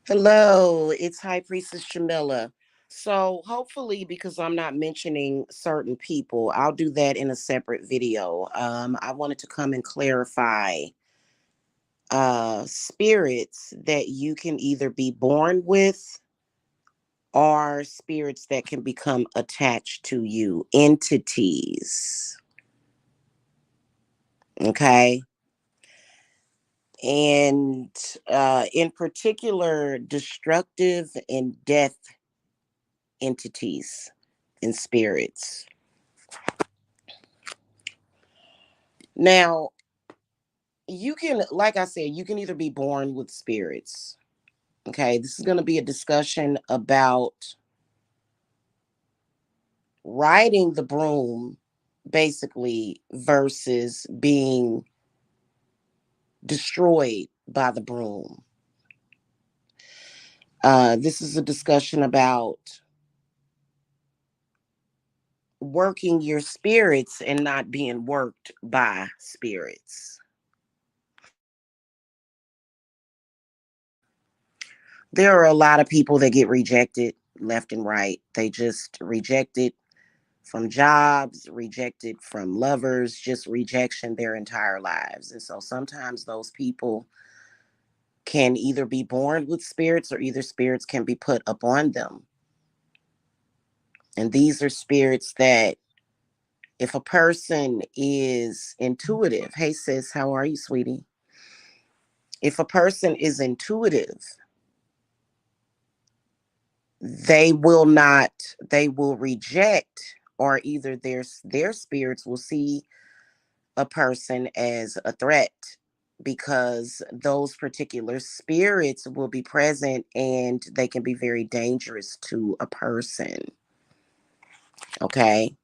Hello, it's High Priestess Jamila. So hopefully, because I'm not mentioning certain people, I'll do that in a separate video. I wanted to come and clarify spirits that you can either be born with or spirits that can become attached to you, entities. Okay. And in particular, destructive and death entities and spirits. Now, you can, like I said, you can either be born with spirits. Okay, this is going to be a discussion about riding the broom, basically, versus being destroyed by the broom. This is a discussion about working your spirits and not being worked by spirits. There are a lot of people that get rejected left and right. They just rejected from jobs, rejected from lovers, just rejection their entire lives. And so sometimes those people can either be born with spirits or either spirits can be put upon them. And these are spirits that, if a person is intuitive, hey sis, how are you, sweetie? If a person is intuitive, they will not, they will reject, or either their spirits will see a person as a threat, because those particular spirits will be present and they can be very dangerous to a person. Okay.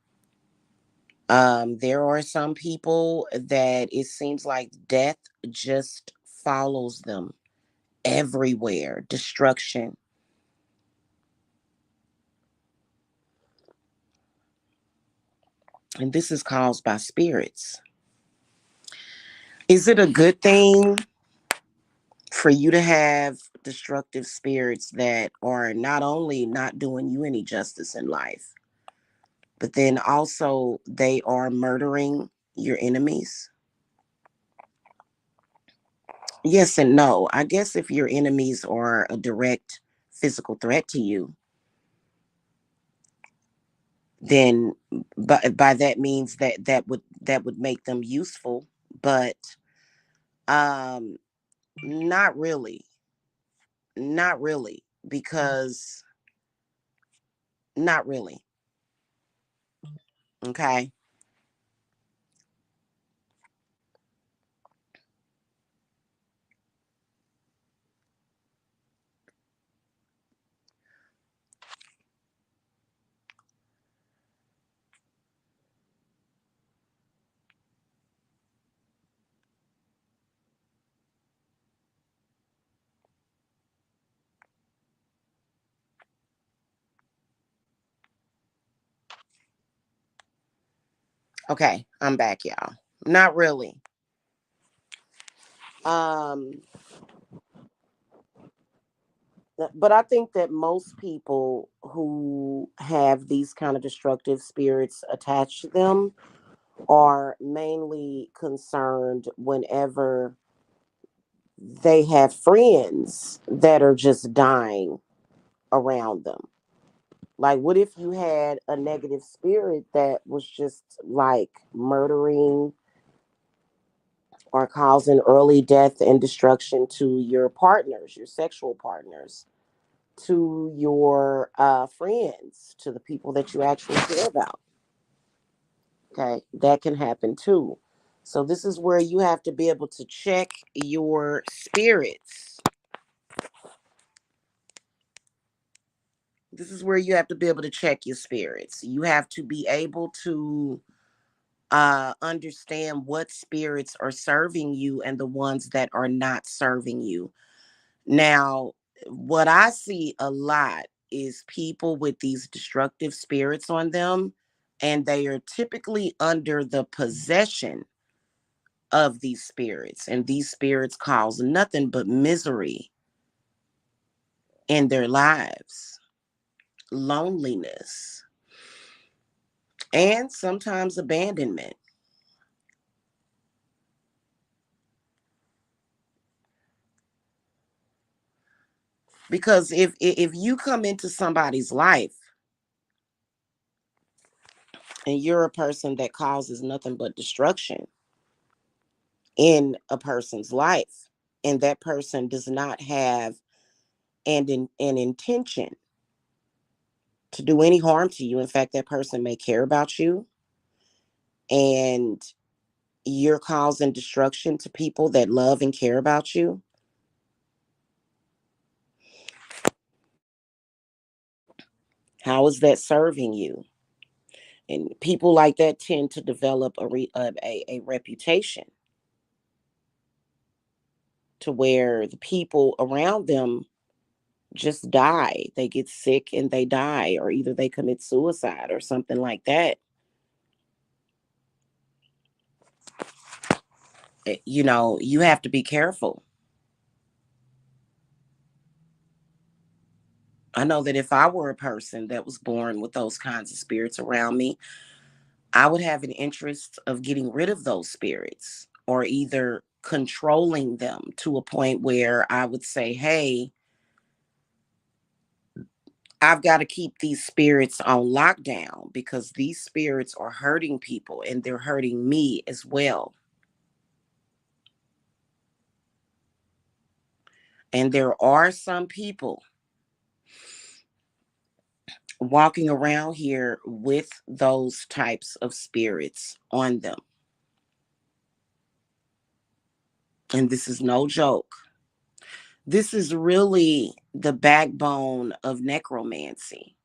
There are some people that it seems like death just follows them everywhere. Destruction. And this is caused by spirits. Is it a good thing for you to have destructive spirits that are not only not doing you any justice in life, but then also they are murdering your enemies? Yes and no. I guess if your enemies are a direct physical threat to you, then by that means that would make them useful, but um not really. Not really, because not really. Okay. Okay, I'm back, y'all. Not really. Um but I think that most people who have these kind of destructive spirits attached to them are mainly concerned whenever they have friends that are just dying around them. Like, what if you had a negative spirit that was just like murdering or causing early death and destruction to your partners, your sexual partners, to your friends, to the people that you actually care about? Okay, that can happen too. So, this is where you have to be able to check your spirits. This is where you have to be able to check your spirits. You have to be able to understand what spirits are serving you and the ones that are not serving you. Now, what I see a lot is people with these destructive spirits on them, and they are typically under the possession of these spirits, and these spirits cause nothing but misery in their lives, loneliness, and sometimes abandonment. Because if you come into somebody's life and you're a person that causes nothing but destruction in a person's life, and that person does not have an intention to do any harm to you. In fact, that person may care about you, and you're causing destruction to people that love and care about you. How is that serving you? And people like that tend to develop a reputation to where the people around them just die. They get sick and they die, or either they commit suicide or something like that. You have to be careful. I know that if I were a person that was born with those kinds of spirits around me, I would have an interest of getting rid of those spirits, or either controlling them to a point where I would say, hey, I've got to keep these spirits on lockdown because these spirits are hurting people and they're hurting me as well. And there are some people walking around here with those types of spirits on them. And this is no joke. This is really the backbone of necromancy.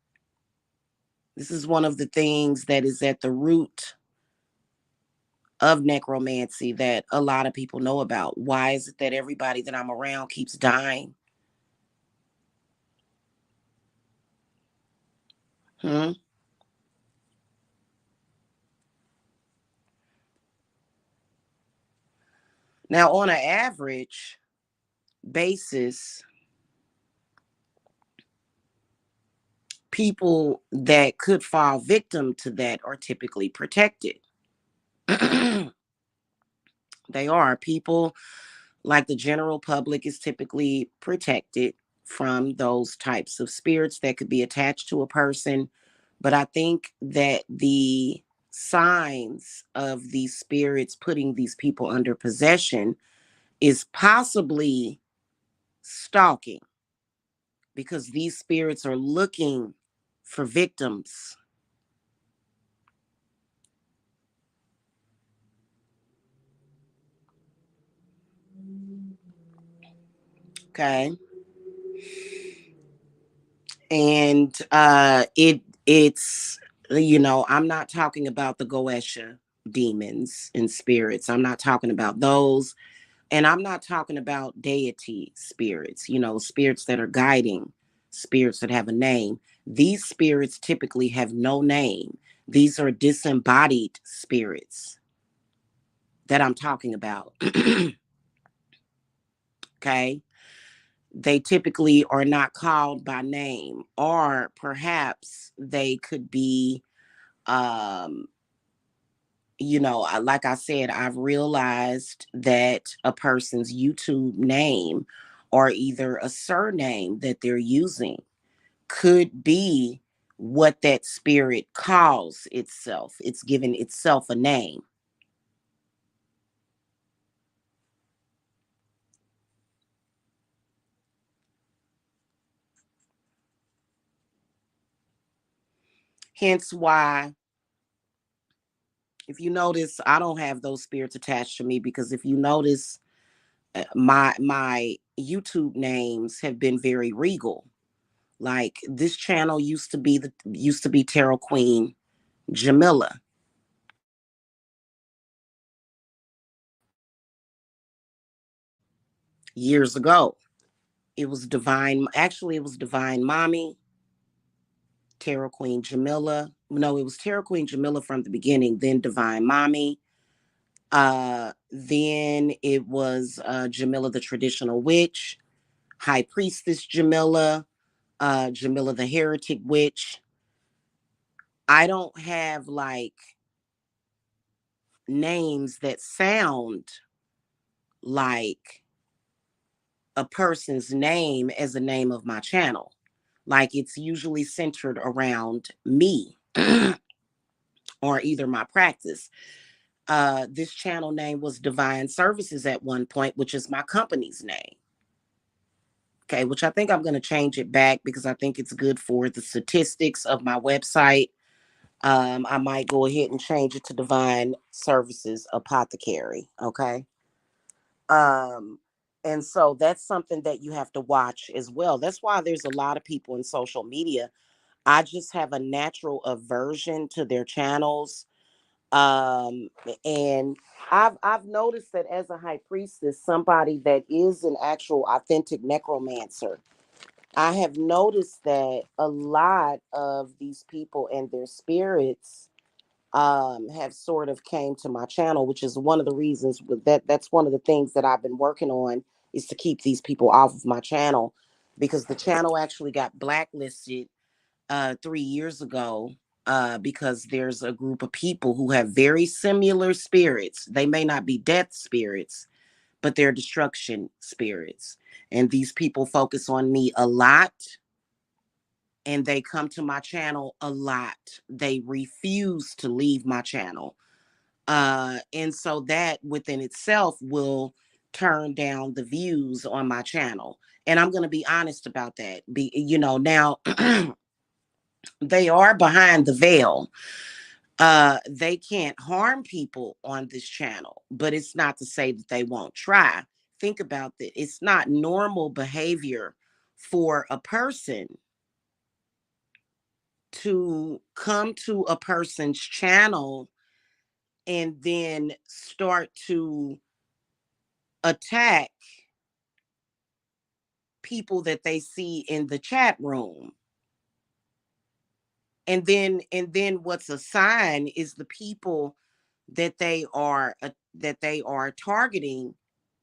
This is one of the things that is at the root of necromancy that a lot of people know about. Why is it that everybody that I'm around keeps dying? Hmm? Now, on an average basis, people that could fall victim to that are typically protected. They are. People like the general public is typically protected from those types of spirits that could be attached to a person. But I think that the signs of these spirits putting these people under possession is possibly stalking, because these spirits are looking for victims. Okay. And it's I'm not talking about the Goesha demons and spirits. I'm not talking about those. And I'm not talking about deity spirits, spirits that are guiding, spirits that have a name. These spirits typically have no name. These are disembodied spirits that I'm talking about. Okay. They typically are not called by name, or perhaps they could be, um, like I said, I've realized that a person's YouTube name or either a surname that they're using could be what that spirit calls itself. It's given itself a name. Hence why, if you notice, I don't have those spirits attached to me, because if you notice, my YouTube names have been very regal. Like, this channel used to be Tarot Queen Jamila years ago. It was Divine Mommy, Tarot Queen Jamila. No, it was Tarot Queen Jamila from the beginning, then Divine Mommy. Then it was Jamila the Traditional Witch, High Priestess Jamila, Jamila the Heretic Witch. I don't have like names that sound like a person's name as a name of my channel. Like, it's usually centered around me or either my practice. This channel name was Divine Services at one point, which is my company's name. Okay, which I think I'm going to change it back because I think it's good for the statistics of my website. I might go ahead and change it to Divine Services Apothecary. Okay. Um, and so that's something that you have to watch as well. That's why there's a lot of people in social media. I just have a natural aversion to their channels. Um, and I've noticed that as a high priestess, somebody that is an actual authentic necromancer, I have noticed that a lot of these people and their spirits have sort of came to my channel, which is one of the reasons with that's one of the things that I've been working on, is to keep these people off of my channel, because the channel actually got blacklisted 3 years ago, because there's a group of people who have very similar spirits. They may not be death spirits, but they're destruction spirits. And these people focus on me a lot, and they come to my channel a lot. They refuse to leave my channel. And so that within itself will turn down the views on my channel. And I'm going to be honest about that. Now they are behind the veil. They can't harm people on this channel, but it's not to say that they won't try. Think about that. It's not normal behavior for a person to come to a person's channel and then start to attack people that they see in the chat room. And then what's a sign is the people that they are targeting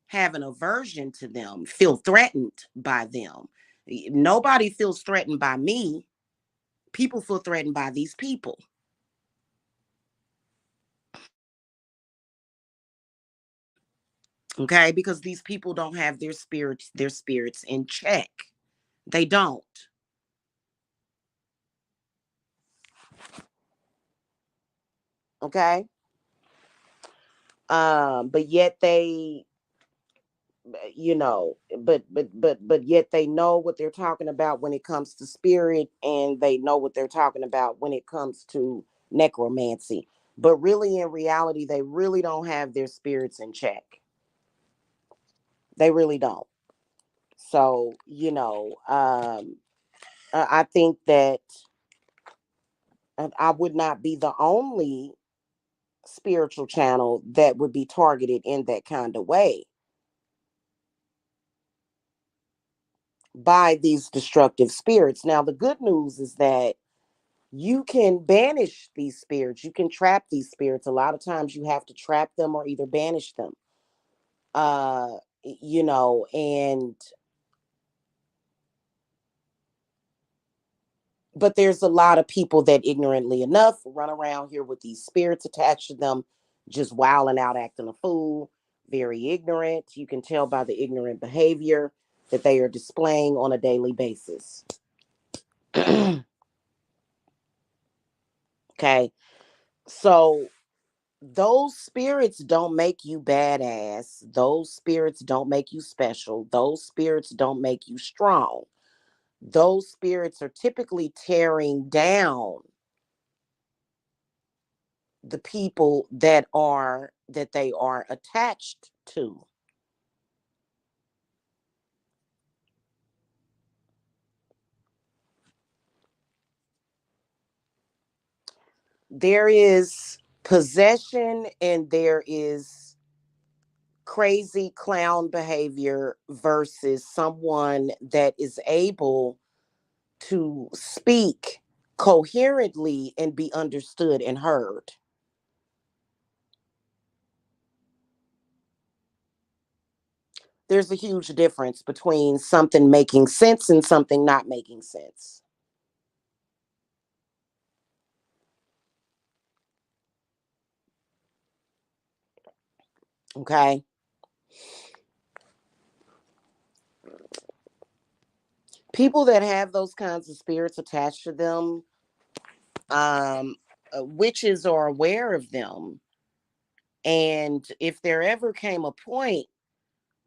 have an aversion to them, feel threatened by them. Nobody feels threatened by me. People feel threatened by these people. Okay, because these people don't have their spirits in check. They don't. Okay. But yet they, but yet they know what they're talking about when it comes to spirit, and they know what they're talking about when it comes to necromancy. But really, in reality, they really don't have their spirits in check. They really don't. So, I think that I would not be the only spiritual channel that would be targeted in that kind of way by these destructive spirits. Now, the good news is that you can banish these spirits, you can trap these spirits. A lot of times you have to trap them or either banish them. And but there's a lot of people that ignorantly enough run around here with these spirits attached to them, just wilding out, acting a fool, very ignorant. You can tell by the ignorant behavior that they are displaying on a daily basis. Okay. So those spirits don't make you badass. Those spirits don't make you special. Those spirits don't make you strong. Those spirits are typically tearing down the people that they are attached to. There is possession and there is crazy clown behavior versus someone that is able to speak coherently and be understood and heard. There's a huge difference between something making sense and something not making sense. Okay. People that have those kinds of spirits attached to them, um, witches are aware of them. And if there ever came a point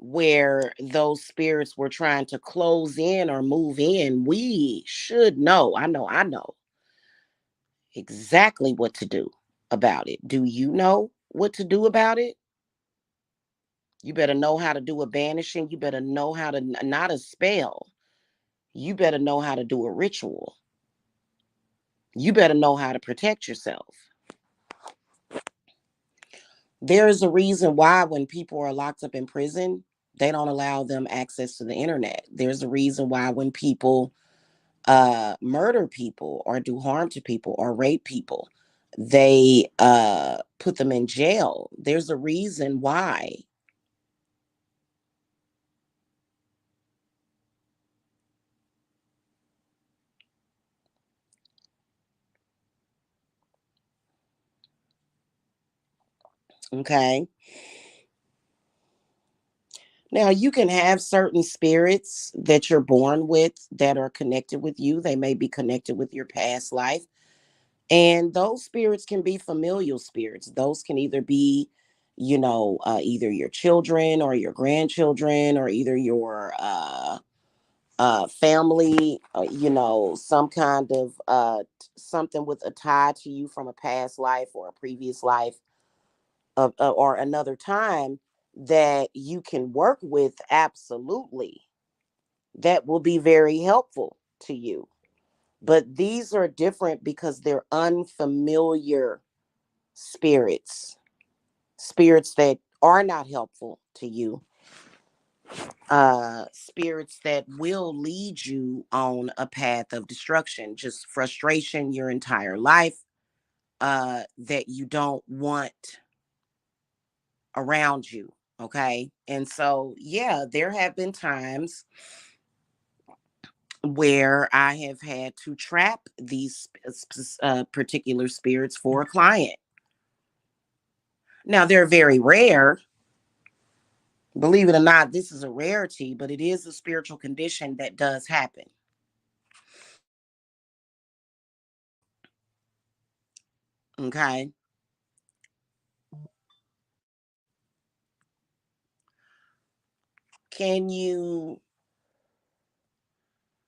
where those spirits were trying to close in or move in, we should know. I know exactly what to do about it. Do you know what to do about it? You better know how to do a banishing. You better know how to, not a spell. You better know how to do a ritual. You better know how to protect yourself. There is a reason why when people are locked up in prison, they don't allow them access to the internet. There's a reason why when people murder people or do harm to people or rape people, they put them in jail. There's a reason why. Okay. Now, you can have certain spirits that you're born with that are connected with you. They may be connected with your past life. And those spirits can be familial spirits. Those can either be, either your children or your grandchildren or either your family, some kind of something with a tie to you from a past life or a previous life or another time that you can work with. Absolutely. That will be very helpful to you. But these are different because they're unfamiliar spirits, spirits that are not helpful to you, spirits that will lead you on a path of destruction, just frustration your entire life, that you don't want around you. Okay. And so, yeah, there have been times where I have had to trap these particular spirits for a client. Now, they're very rare. Believe it or not, this is a rarity, but it is a spiritual condition that does happen. Okay. Can you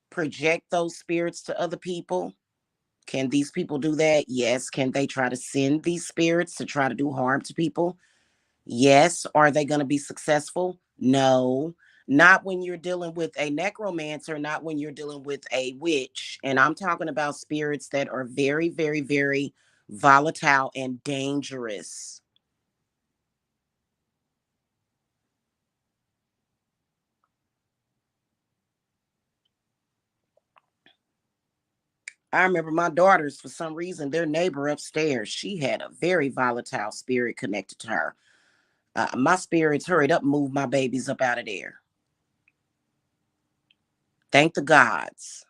project those spirits to other people? Can these people do that? Yes. Can they try to send these spirits to try to do harm to people? Yes. Are they going to be successful? No. Not when you're dealing with a necromancer, not when you're dealing with a witch. And I'm talking about spirits that are very, very, very volatile and dangerous. I remember my daughters, for some reason, their neighbor upstairs, she had a very volatile spirit connected to her. My spirits hurried up and moved my babies up out of there. Thank the gods.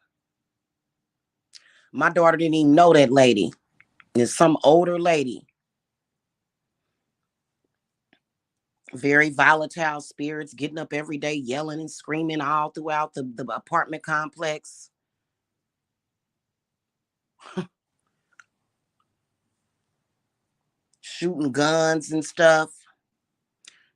My daughter didn't even know that lady. It's some older lady. Very volatile spirits getting up every day, yelling and screaming all throughout the apartment complex, shooting guns and stuff.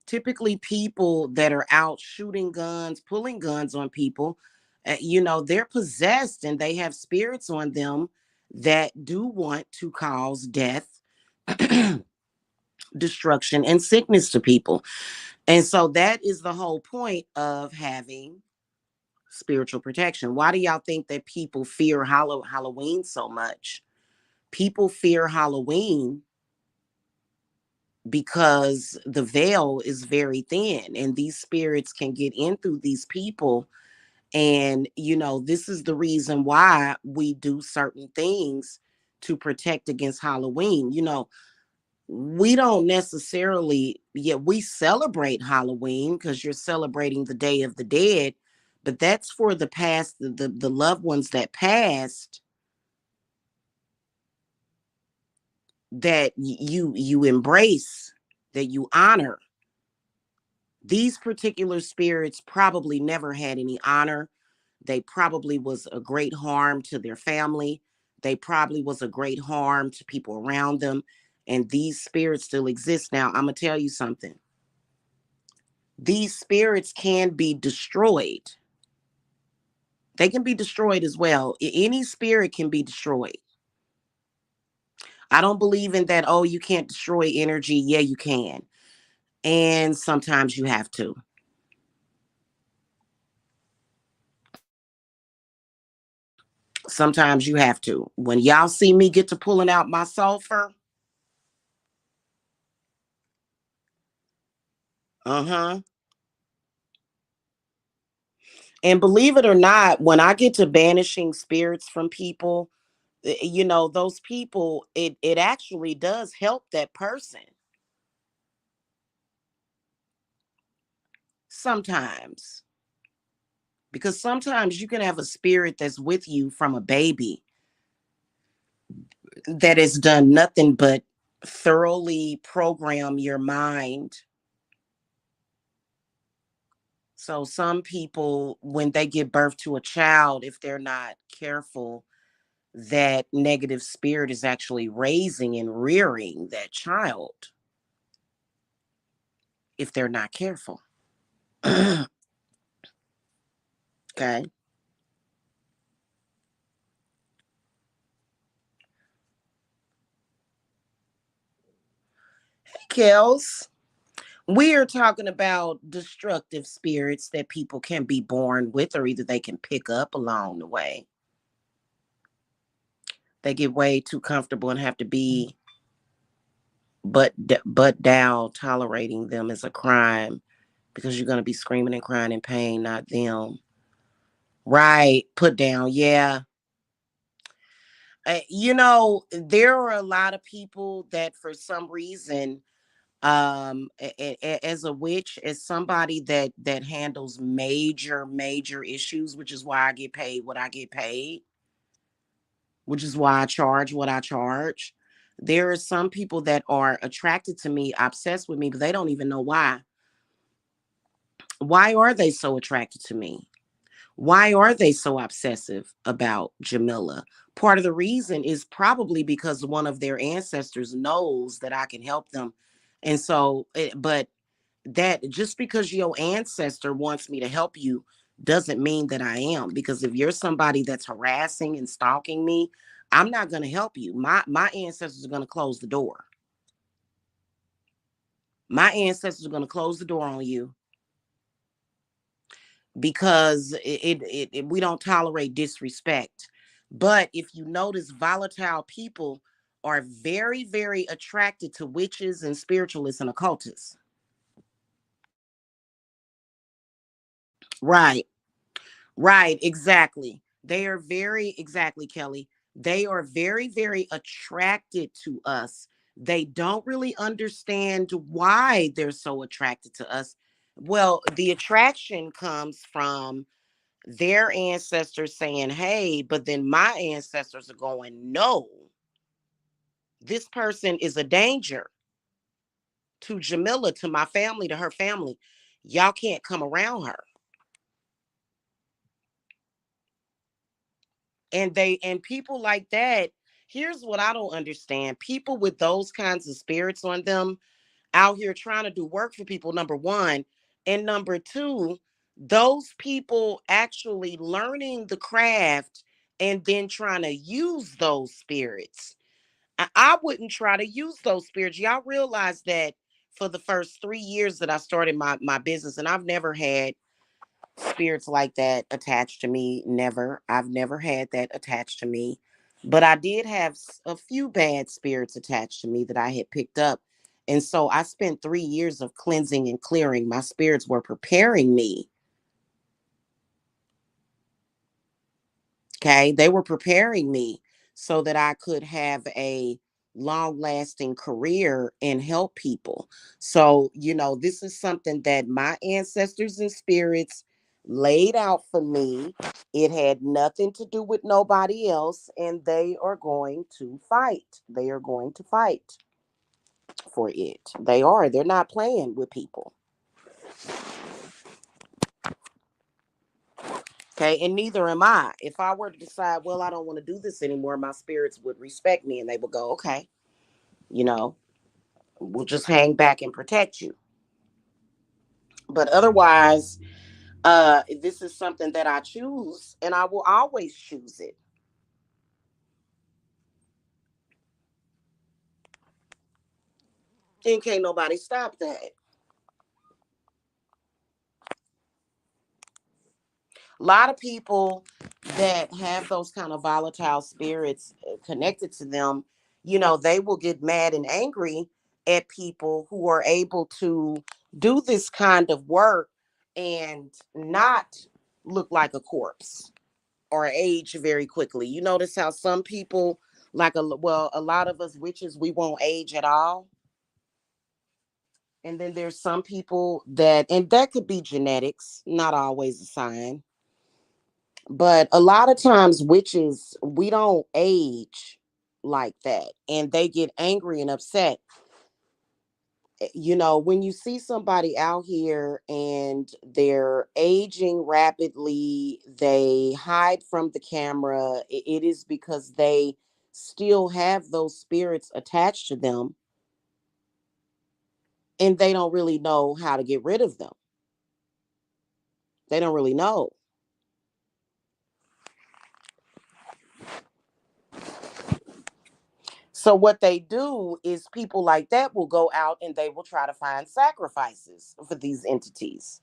Typically, people that are out shooting guns, pulling guns on people, they're possessed and they have spirits on them that do want to cause death, destruction, and sickness to people. And so that is the whole point of having spiritual protection. Why do y'all think that people fear Halloween so much? People fear Halloween because the veil is very thin and these spirits can get in through these people. And, this is the reason why we do certain things to protect against Halloween. We don't necessarily, yeah, we celebrate Halloween because you're celebrating the Day of the Dead, but that's for the past, the loved ones that passed, that you embrace, that you honor. These particular spirits probably never had any honor. They probably was a great harm to their family. They probably was a great harm to people around them. And these spirits still exist. Now, I'm going to tell you something. these spirits can be destroyed. They can be destroyed as well. Any spirit can be destroyed. I don't believe in that, oh, you can't destroy energy. Yeah, you can. And sometimes you have to. Sometimes you have to. When y'all see me get to pulling out my sulfur, uh-huh. And believe it or not, when I get to banishing spirits from people, those people, it actually does help that person sometimes. Because sometimes you can have a spirit that's with you from a baby that has done nothing but thoroughly program your mind. So some people, when they give birth to a child, if they're not careful, that negative spirit is actually raising and rearing that child if they're not careful. Okay. Kels, we are talking about destructive spirits that people can be born with, or either they can pick up along the way. They get way too comfortable and have to be but down. Tolerating them is a crime because you're going to be screaming and crying in pain, not them. Right. Put down. Yeah. There are a lot of people that for some reason, as a witch, as somebody that handles major issues, which is why I get paid what I get paid, which is why I charge what I charge. There are some people that are attracted to me, obsessed with me, but they don't even know why. Why are they so attracted to me? Why are they so obsessive about Jamila? Part of the reason is probably because one of their ancestors knows that I can help them. And so, but that just because your ancestor wants me to help you doesn't mean that I am. Because if you're somebody that's harassing and stalking me, I'm not going to help you. My ancestors are going to close the door. My ancestors are going to close the door on you because we don't tolerate disrespect. But if you notice, volatile people are very attracted to witches and spiritualists and occultists. Right. Right, exactly. They are very, exactly, Kelly. They are very attracted to us. They don't really understand why they're so attracted to us. Well, the attraction comes from their ancestors saying, hey, but then my ancestors are going, no, this person is a danger to Jamila, to my family, to her family. Y'all can't come around her. And people like that, here's what I don't understand. People with those kinds of spirits on them out here trying to do work for people, number one. And number two, those people actually learning the craft and then trying to use those spirits. I wouldn't try to use those spirits. Y'all realize that for the first 3 years that I started my business, and I've never had spirits like that attached to me. Never. I've never had that attached to me. But I did have a few bad spirits attached to me that I had picked up. And so I spent 3 years of cleansing and clearing. My spirits were preparing me. Okay. They were preparing me so that I could have a long lasting career and help people. So, this is something that my ancestors and spirits laid out for me. It had nothing to do with nobody else, and they are going to fight. They are going to fight for it. They are. They're not playing with people. Okay, and neither am I. If I were to decide, well, I don't want to do this anymore, my spirits would respect me and they would go, okay, you know, we'll just hang back and protect you. But otherwise, this is something that I choose, and I will always choose it. And can't nobody stop that. A lot of people that have those kind of volatile spirits connected to them, they will get mad and angry at people who are able to do this kind of work and not look like a corpse or age very quickly. You notice how some people, a lot of us witches, we won't age at all. And then there's some people and that could be genetics, not always a sign. But a lot of times, witches, we don't age like that. And they get angry and upset. When you see somebody out here and they're aging rapidly, they hide from the camera, it is because they still have those spirits attached to them and they don't really know how to get rid of them. They don't really know. So what they do is people like that will go out and they will try to find sacrifices for these entities,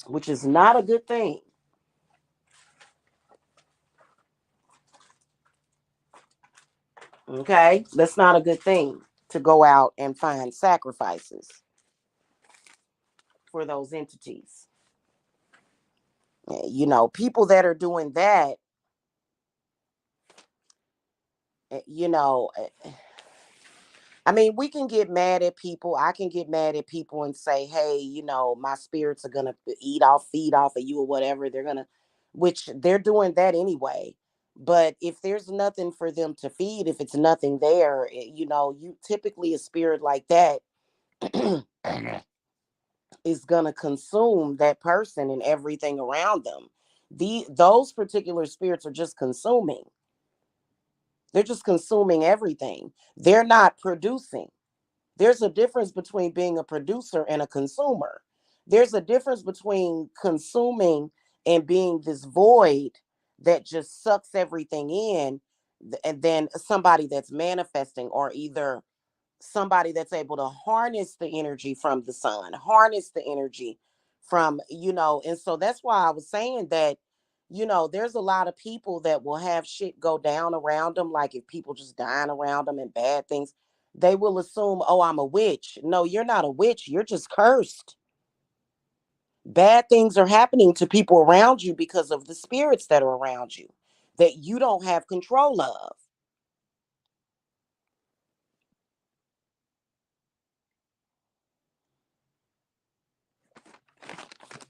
which is not a good thing. Okay? That's not a good thing to go out and find sacrifices for those entities. People that are doing that, eh, you know, eh, I mean, we can get mad at people. I can get mad at people and say, hey, my spirits are going to feed off of you or whatever. Which they're doing that anyway. But if there's nothing for them to feed, if it's nothing there, you typically a spirit like that is going to consume that person and everything around them. Those particular spirits are just consuming. They're just consuming everything. They're not producing. There's a difference between being a producer and a consumer. There's a difference between consuming and being this void that just sucks everything in, and then somebody that's manifesting, or either somebody that's able to harness the energy from the sun, harness the energy and so that's why I was saying that, there's a lot of people that will have shit go down around them, like if people just dying around them and bad things, they will assume, oh, I'm a witch. No, you're not a witch. You're just cursed. Bad things are happening to people around you because of the spirits that are around you that you don't have control of.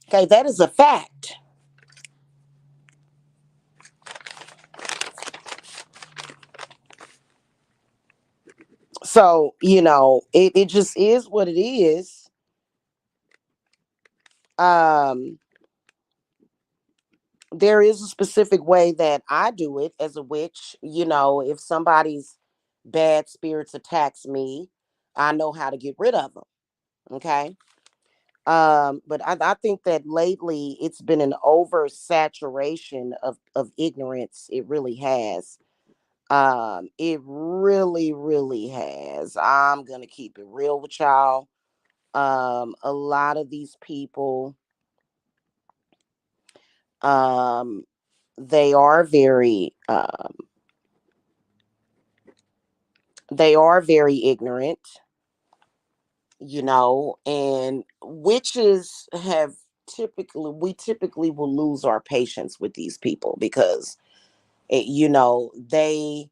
Okay, that is a fact. So, it just is what it is. Um, there is a specific way that I do it as a witch. If somebody's bad spirits attacks me, I know how to get rid of them. Okay. But I think that lately it's been an oversaturation of ignorance. It really has. It really, really has. I'm gonna keep it real with y'all. A lot of these people, um, they are very ignorant, and witches have we typically will lose our patience with these people because they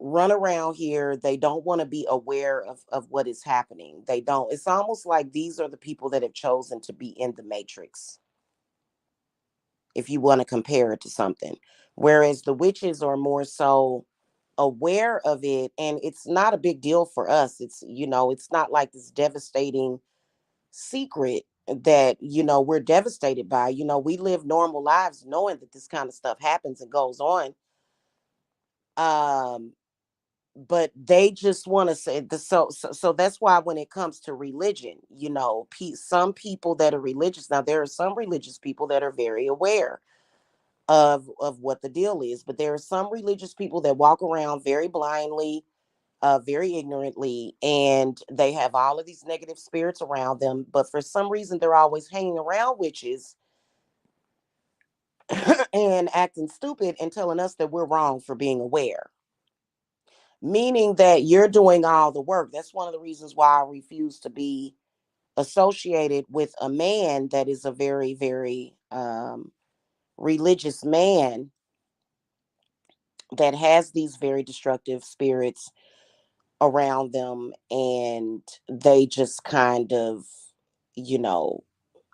run around here. They don't want to be aware of what is happening. They don't. It's almost like these are the people that have chosen to be in the matrix, if you want to compare it to something. Whereas the witches are more so aware of it, and it's not a big deal for us. It's not like this devastating secret that we're devastated by. We live normal lives knowing that this kind of stuff happens and goes on. um but they just want to say the so that's why when it comes to religion, some people that are religious, now there are some religious people that are very aware of what the deal is, but there are some religious people that walk around very blindly, very ignorantly, and they have all of these negative spirits around them, but for some reason they're always hanging around witches and acting stupid and telling us that we're wrong for being aware, meaning that you're doing all the work. That's one of the reasons why I refuse to be associated with a man that is a very, very religious man that has these very destructive spirits around them, and they just kind of, you know,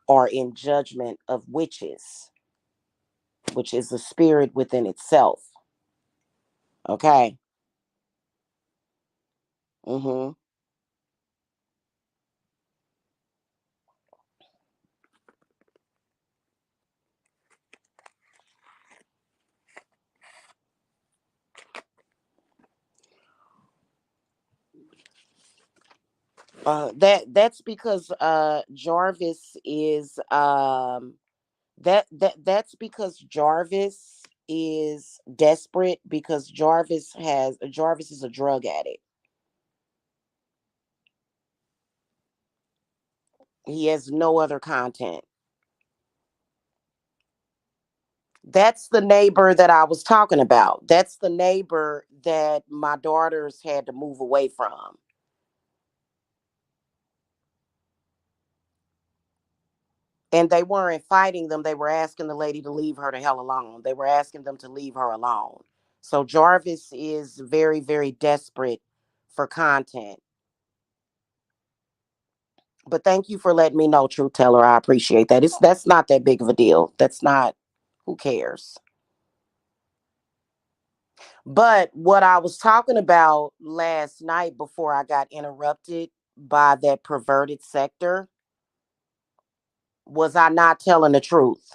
are in judgment of witches, which is a spirit within itself. Okay. Mm-hmm. That's because Jarvis is that's because Jarvis is desperate, because Jarvis is a drug addict. He has no other content. That's the neighbor that I was talking about. That's the neighbor that my daughters had to move away from. And they weren't fighting them. They were asking the lady to leave her the hell alone. They were asking them to leave her alone. So Jarvis is very, very desperate for content. But thank you for letting me know, Truth Teller. I appreciate that. That's not that big of a deal. That's not, who cares? But what I was talking about last night before I got interrupted by that perverted sector, was I not telling the truth?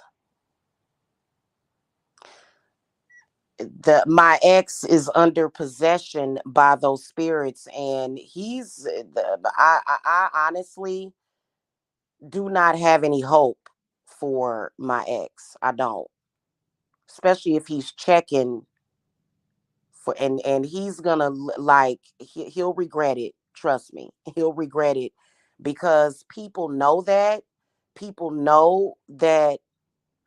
My ex is under possession by those spirits, and I honestly do not have any hope for my ex. I don't, especially if he's checking for, and he's gonna he'll regret it. Trust me, he'll regret it, because people know that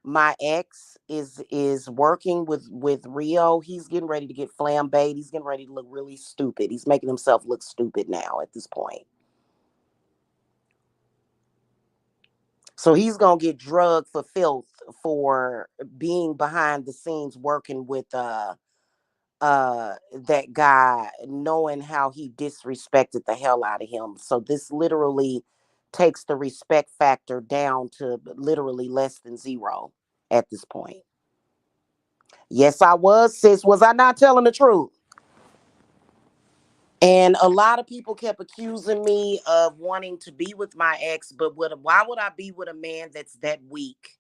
my ex is working with Rio. He's getting ready to get flambéed. He's getting ready to look really stupid. He's making himself look stupid now at this point. So he's gonna get drugged for filth for being behind the scenes working with that guy, knowing how he disrespected the hell out of him. So this literally takes the respect factor down to literally less than zero at this point. Yes, I was, sis. Was I not telling the truth? And a lot of people kept accusing me of wanting to be with my ex, but why would I be with a man that's that weak?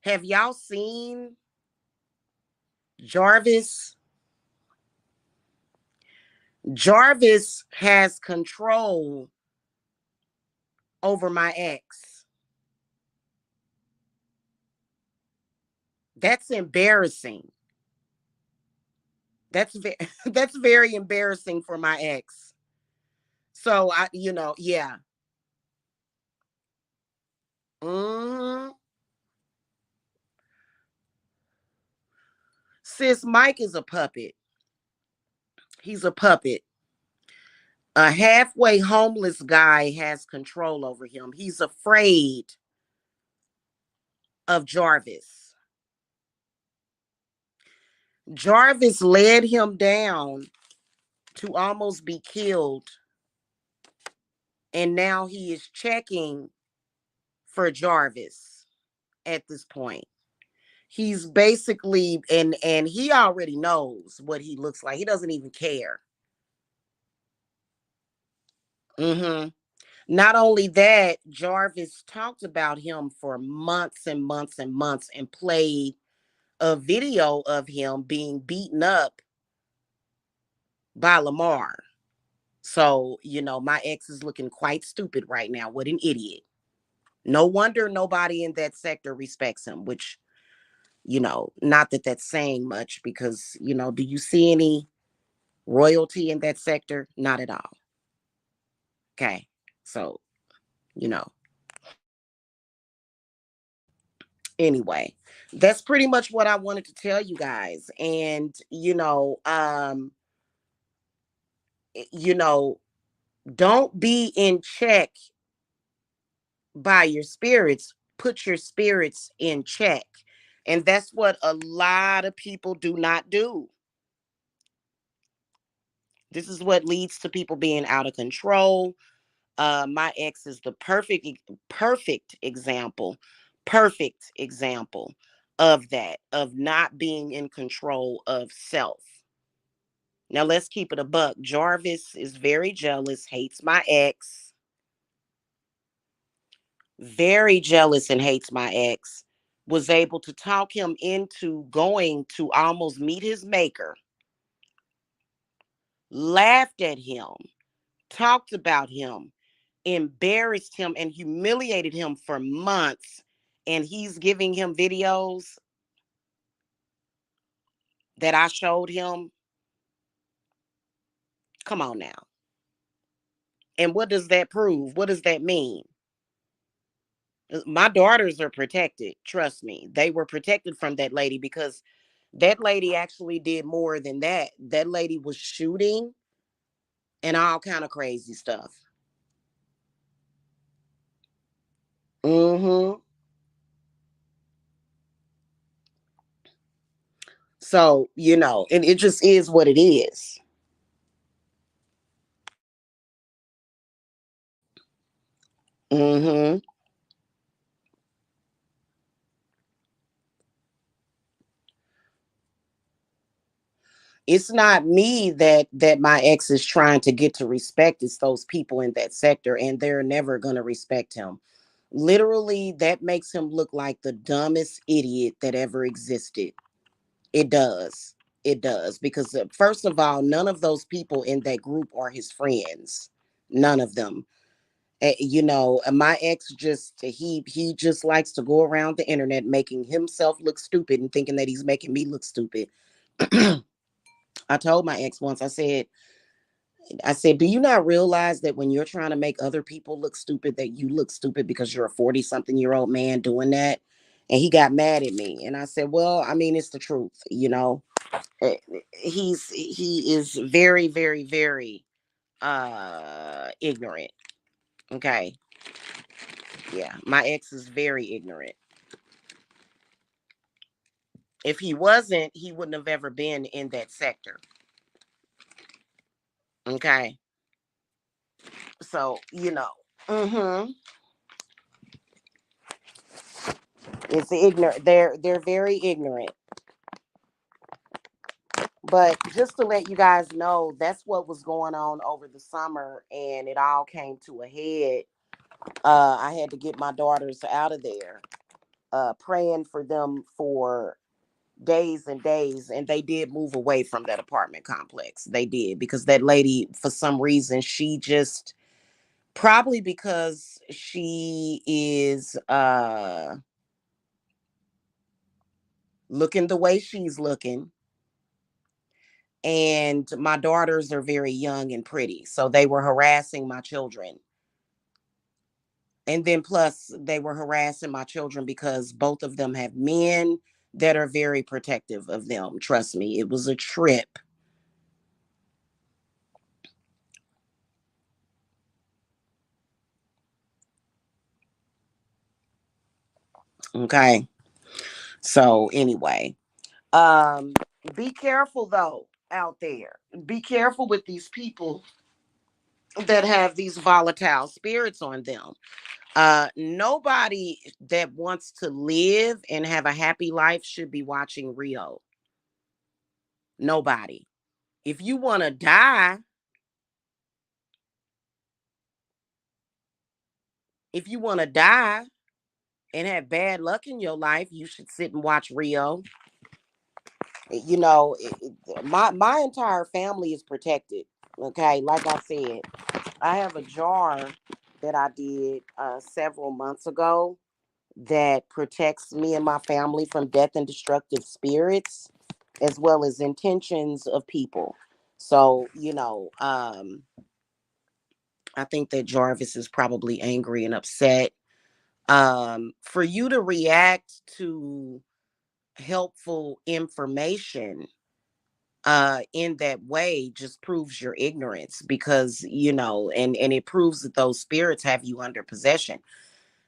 Have y'all seen Jarvis? Jarvis has control over my ex. That's embarrassing. That's very embarrassing for my ex. So yeah. hmm Sis, Mike is a puppet. He's a puppet. A halfway homeless guy has control over him. He's afraid of Jarvis. Jarvis led him down to almost be killed, and now he is checking for Jarvis at this point. He's basically, and he already knows what he looks like. He doesn't even care. hmm Not only that, Jarvis talked about him for months and months and months and played a video of him being beaten up by Lamar. So, my ex is looking quite stupid right now. What an idiot. No wonder nobody in that sector respects him, which, not that that's saying much because, do you see any royalty in that sector? Not at all. Okay. So, you know, anyway, that's pretty much what I wanted to tell you guys. And, you know, don't be in check by your spirits. Put your spirits in check. And that's what a lot of people do not do. This is what leads to people being out of control. My ex is the perfect example, perfect example of that, of not being in control of self. Now let's keep it a buck. Jarvis is very jealous, hates my ex, very jealous and hates my ex. Was able to talk him into going to almost meet his maker, laughed at him, talked about him, embarrassed him, and humiliated him for months. And he's giving him videos that I showed him. Come on now. And what does that prove? What does that mean? My daughters are protected. Trust me. They were protected from that lady because that lady actually did more than that. That lady was shooting and all kind of crazy stuff. Mm-hmm. So, and it just is what it is. Mm-hmm. It's not me that my ex is trying to get to respect. It's those people in that sector, and they're never gonna respect him. Literally, that makes him look like the dumbest idiot that ever existed. It does. It does. Because first of all, none of those people in that group are his friends. None of them. My ex just he just likes to go around the internet making himself look stupid and thinking that he's making me look stupid. I told my ex once, I said, do you not realize that when you're trying to make other people look stupid, that you look stupid because you're a 40-something-year-old man doing that? And he got mad at me. And I said, well, I mean, it's the truth. Eh, he is very, very, very ignorant. Okay. Yeah. My ex is very ignorant. If he wasn't, he wouldn't have ever been in that sector. Okay. So, mm-hmm. It's ignorant. They're very ignorant. But just to let you guys know, that's what was going on over the summer, and it all came to a head. I had to get my daughters out of there, praying for them for days and days, and they did move away from that apartment complex. They did because that lady, for some reason, she just probably because she is looking the way she's looking. And my daughters are very young and pretty, so they were harassing my children. And then plus they were harassing my children because both of them have men that are very protective of them. Trust me, it was a trip. Okay. So anyway, um be careful though out there. Be careful with these people that have these volatile spirits on them. Nobody that wants to live and have a happy life should be watching Rio. Nobody. If you want to die, if you want to die and have bad luck in your life, you should sit and watch Rio. You know, my entire family is protected. Okay, like I said, I have a jar that I did several months ago that protects me and my family from death and destructive spirits, as well as intentions of people. So, I think that Jarvis is probably angry and upset. For you to react to helpful information in that way just proves your ignorance, because and it proves that those spirits have you under possession.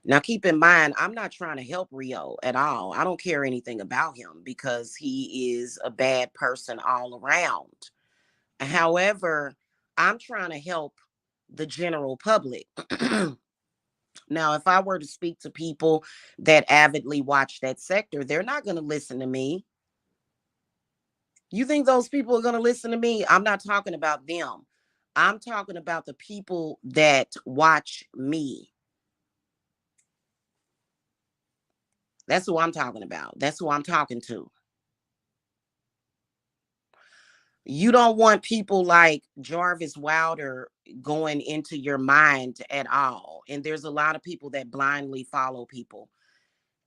Now keep in mind, I'm not trying to help Rio at all. I don't care anything about him because he is a bad person all around. However, I'm trying to help the general public. Now, if I were to speak to people that avidly watch that sector, they're not going to listen to me. You think those people are going to listen to me? I'm not talking about them. I'm talking about the people that watch me. That's who I'm talking about. That's who I'm talking to. You don't want people like Jarvis Wilder going into your mind at all. And there's a lot of people that blindly follow people.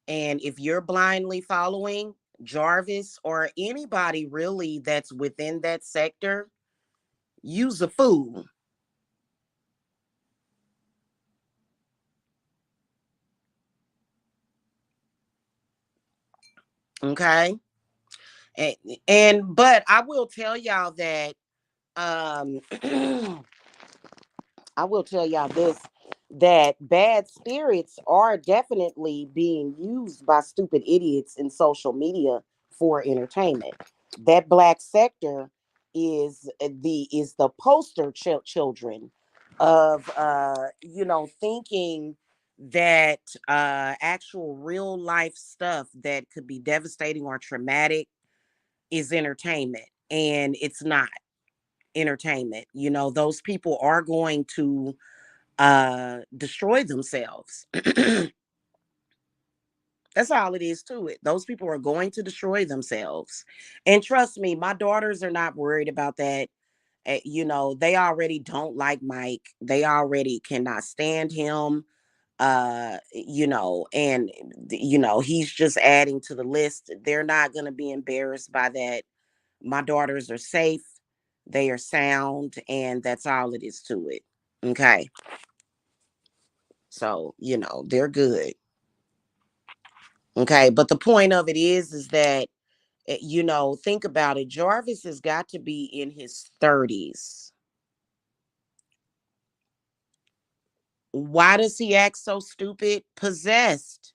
And if you're blindly following Jarvis or anybody really that's within that sector, use a fool. Okay. And, but I will tell y'all that um I will tell y'all this, that bad spirits are definitely being used by stupid idiots in social media for entertainment. That black sector is the poster children of thinking that actual real life stuff that could be devastating or traumatic is entertainment, and it's not entertainment. Those people are going to destroy themselves. That's all it is to it. Those people are going to destroy themselves. And trust me, my daughters are not worried about that. They already don't like Mike. They already cannot stand him. And he's just adding to the list. They're not going to be embarrassed by that. My daughters are safe. They are sound, and that's all it is to it. Okay. So, they're good. Okay. But the point of it is that, think about it. Jarvis has got to be in his 30s. Why does he act so stupid? Possessed.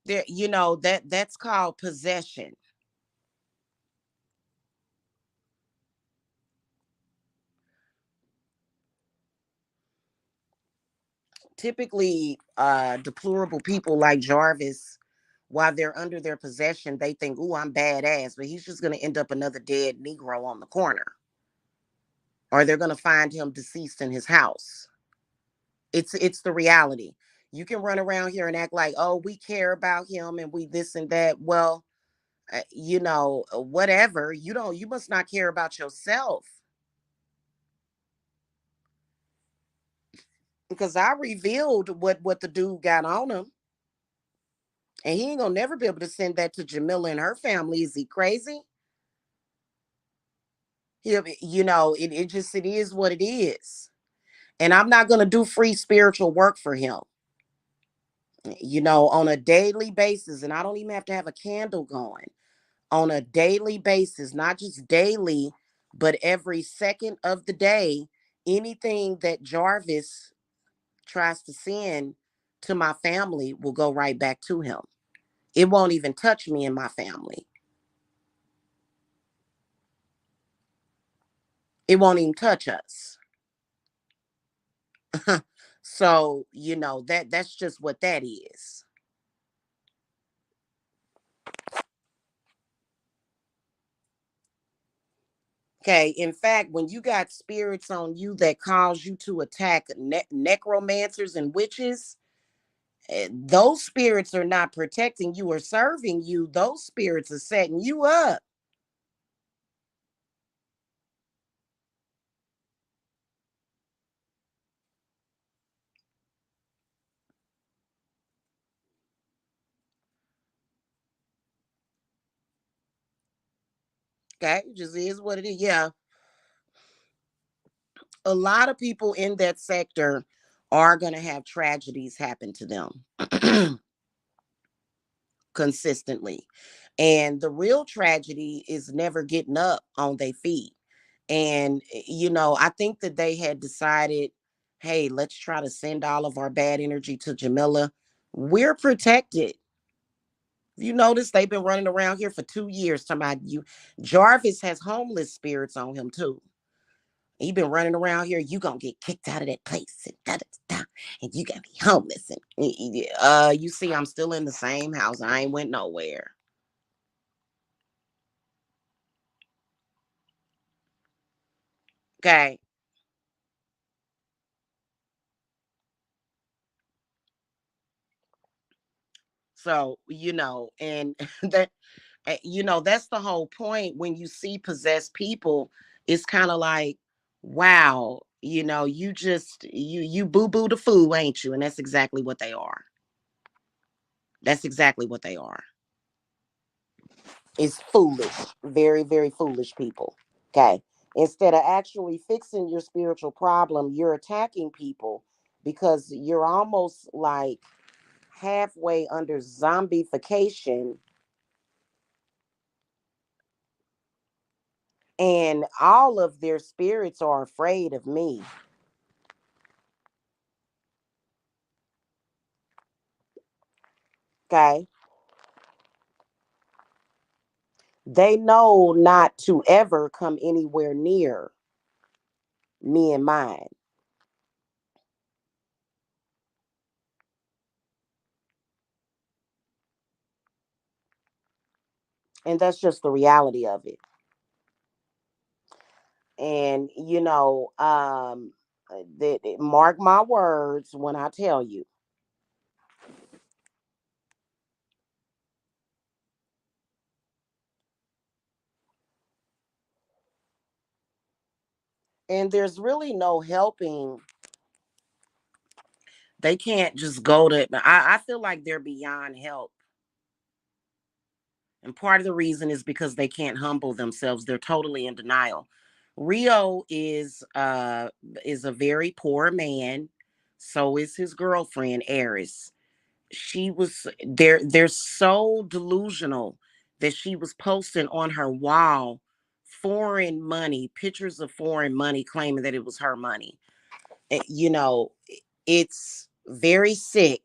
There, that's called possession. Typically, deplorable people like Jarvis, while they're under their possession, they think, "Ooh, I'm badass," but he's just going to end up another dead Negro on the corner, or they're going to find him deceased in his house. It's the reality. You can run around here and act like, "Oh, we care about him and we this and that." Well, whatever. You must not care about yourself, because I revealed what the dude got on him, and he ain't gonna never be able to send that to Jamila and her family. Is he crazy? It is what it is. And I'm not gonna do free spiritual work for him. On a daily basis, and I don't even have to have a candle going. On a daily basis, not just daily, but every second of the day, anything that Jarvis tries to send to my family will go right back to him. It won't even touch me and my family. It won't even touch us. So, that's just what that is. Okay. In fact, when you got spirits on you that cause you to attack necromancers and witches, Those spirits are not protecting you or serving you. Those spirits are setting you up. Okay, it just is what it is. Yeah, a lot of people in that sector are going to have tragedies happen to them consistently. And the real tragedy is never getting up on their feet. And, I think that they had decided, hey, let's try to send all of our bad energy to Jamila. We're protected. You notice they've been running around here for 2 years talking about you. Jarvis has homeless spirits on him too. He been running around here. You gonna get kicked out of that place, and da, da, da, and you gotta be homeless. And you see, I'm still in the same house. I ain't went nowhere. Okay, so and that that's the whole point. When you see possessed people, it's kind of like, wow, you just you boo boo the fool, ain't you? And that's exactly what they are. That's exactly what they are. It's foolish, very, very foolish people. Okay. Instead of actually fixing your spiritual problem, you're attacking people because you're almost like halfway under zombification, and all of their spirits are afraid of me. Okay. They know not to ever come anywhere near me and mine. And that's just the reality of it. And that mark my words when I tell you. And there's really no helping. They can't just go to. I feel like they're beyond help. And part of the reason is because they can't humble themselves. They're totally in denial. Rio is a very poor man. So is his girlfriend, Eris. She was they're so delusional that she was posting on her wall foreign money, pictures of foreign money, claiming that it was her money. It's very sick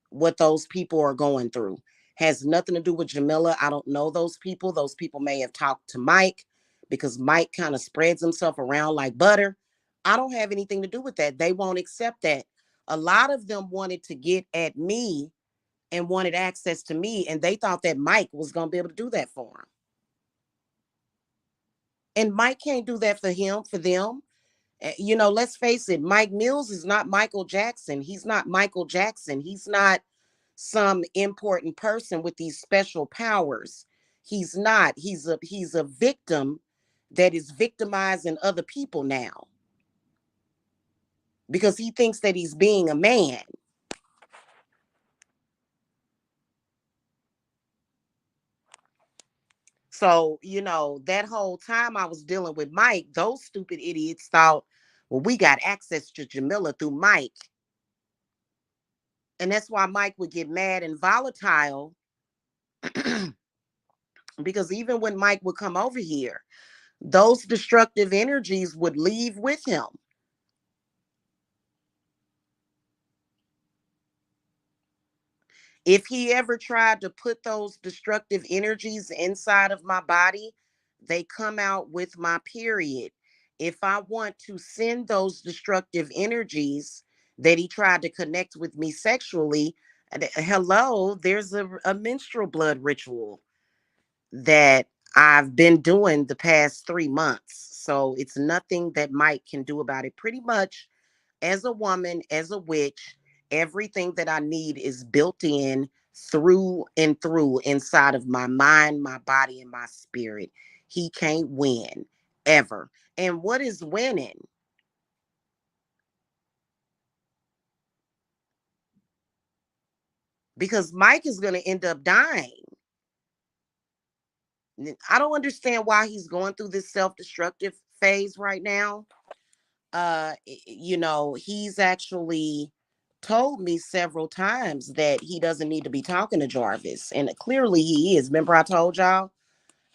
what those people are going through. Has nothing to do with Jamila. I don't know those people. Those people may have talked to Mike because Mike kind of spreads himself around like butter. I don't have anything to do with that. They won't accept that. A lot of them wanted to get at me and wanted access to me, and they thought that Mike was going to be able to do that for them. And Mike can't do that for them. Let's face it, Mike Mills is not Michael Jackson. He's not Michael Jackson. He's not some important person with these special powers. He's not. He's a victim that is victimizing other people now because he thinks that he's being a man. So, that whole time I was dealing with Mike, those stupid idiots thought, well, we got access to Jamila through Mike. And that's why Mike would get mad and volatile because even when Mike would come over here, those destructive energies would leave with him. If he ever tried to put those destructive energies inside of my body, they come out with my period. If I want to send those destructive energies that he tried to connect with me sexually, hello, there's a menstrual blood ritual that I've been doing the past 3 months. So it's nothing that Mike can do about it. Pretty much, as a woman, as a witch, Everything that I need is built in through and through inside of my mind, my body, and my spirit. He can't win ever. And what is winning? Because Mike is going to end up dying. I don't understand why he's going through this self-destructive phase right now. He's actually told me several times that he doesn't need to be talking to Jarvis, and clearly he is. Remember I told y'all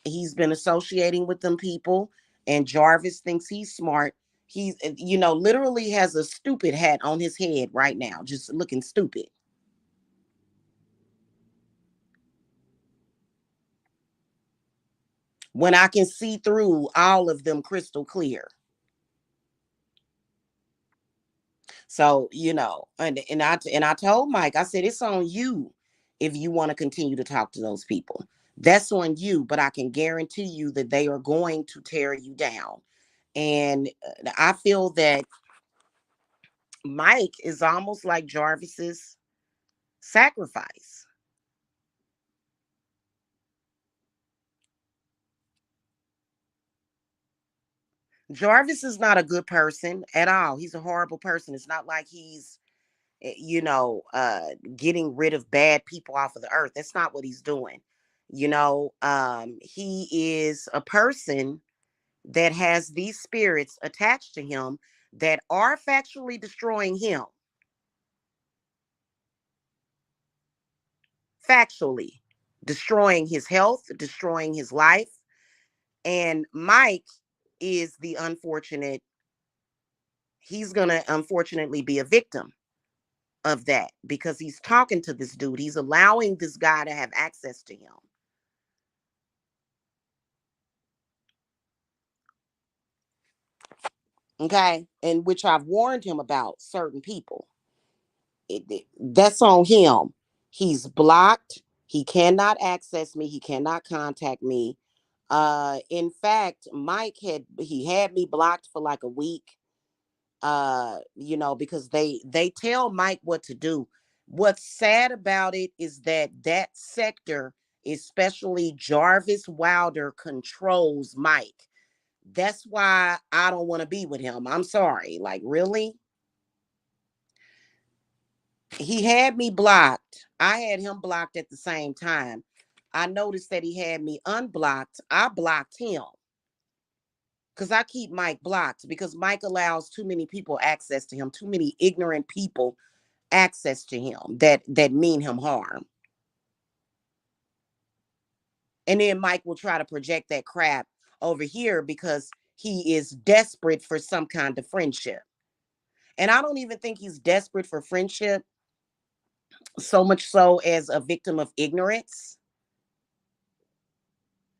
he's been associating with them people, and Jarvis thinks he's smart. He's, literally has a stupid hat on his head right now, just looking stupid, when I can see through all of them crystal clear. So, and I told Mike, I said, it's on you if you want to continue to talk to those people. That's on you, but I can guarantee you that they are going to tear you down. And I feel that Mike is almost like Jarvis's sacrifice. Jarvis is not a good person at all. He's a horrible person. It's not like he's getting rid of bad people off of the earth. That's not what he's doing. He is a person that has these spirits attached to him that are factually destroying him. Factually destroying his health, destroying his life. And Mike is the unfortunate, he's going to unfortunately be a victim of that because he's talking to this dude. He's allowing this guy to have access to him. Okay. And which I've warned him about certain people. That's on him. He's blocked. He cannot access me. He cannot contact me. In fact, Mike had me blocked for like a week. Because they tell Mike what to do. What's sad about it is that that sector, especially Jarvis Wilder, controls Mike. That's why I don't want to be with him. I'm sorry. Like, really? He had me blocked. I had him blocked at the same time. I noticed that he had me unblocked. I blocked him because I keep Mike blocked because Mike allows too many people access to him, too many ignorant people access to him that mean him harm. And then Mike will try to project that crap over here because he is desperate for some kind of friendship. And I don't even think he's desperate for friendship so much so as a victim of ignorance.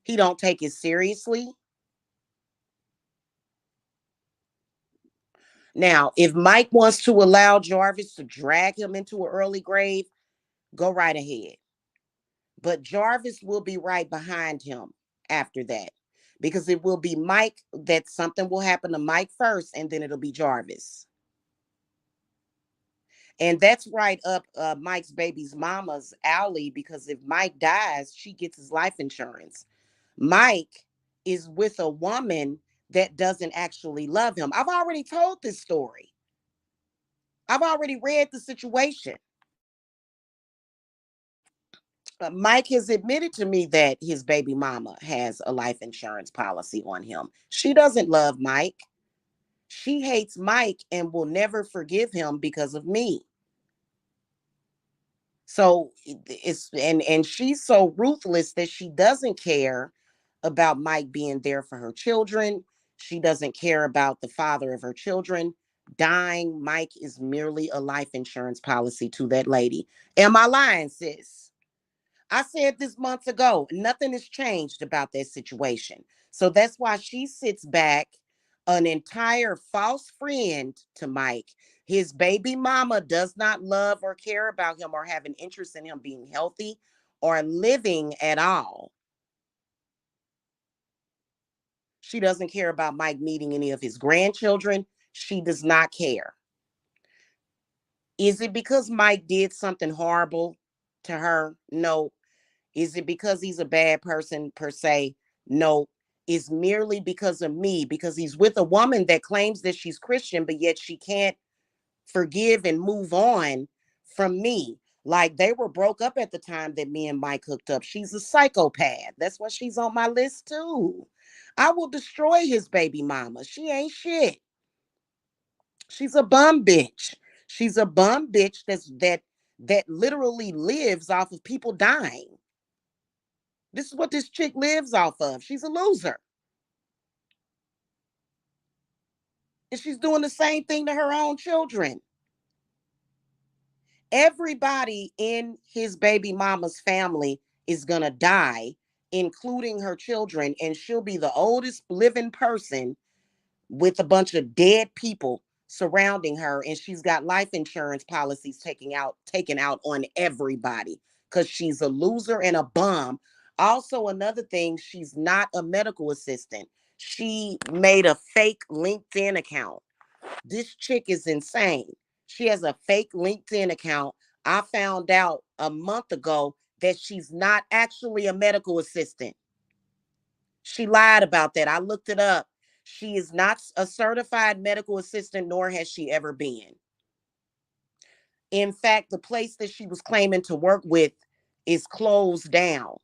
He don't take it seriously. Now, if Mike wants to allow Jarvis to drag him into an early grave, go right ahead. But Jarvis will be right behind him after that because it will be Mike that something will happen to Mike first and then it'll be Jarvis. And that's right up Mike's baby's mama's alley because if Mike dies, she gets his life insurance. Mike is with a woman that doesn't actually love him. I've already told this story. I've already read the situation. Mike has admitted to me that his baby mama has a life insurance policy on him. She doesn't love Mike. She hates Mike and will never forgive him because of me. So and she's so ruthless that she doesn't care about Mike being there for her children. She doesn't care about the father of her children dying. Mike is merely a life insurance policy to that lady. Am I lying, sis? I said this months ago, nothing has changed about that situation. So that's why she sits back, an entire false friend to Mike. His baby mama does not love or care about him or have an interest in him being healthy or living at all. She doesn't care about Mike meeting any of his grandchildren. She does not care. Is it because Mike did something horrible to her? No. Is it because he's a bad person per se? No. Is merely because of me, because he's with a woman that claims that she's Christian, but yet she can't forgive and move on from me. Like they were broke up at the time that me and Mike hooked up. She's a psychopath. That's why she's on my list too. I will destroy his baby mama. She ain't shit. She's a bum bitch. She's a bum bitch that literally lives off of people dying. This is what this chick lives off of. She's a loser. And she's doing the same thing to her own children. Everybody in his baby mama's family is going to die, including her children. And she'll be the oldest living person with a bunch of dead people surrounding her. And she's got life insurance policies taken out on everybody because she's a loser and a bum. Also, another thing, she's not a medical assistant. She made a fake LinkedIn account. This chick is insane. She has a fake LinkedIn account. I found out a month ago that she's not actually a medical assistant. She lied about that. I looked it up. She is not a certified medical assistant, nor has she ever been. In fact, the place that she was claiming to work with is closed down.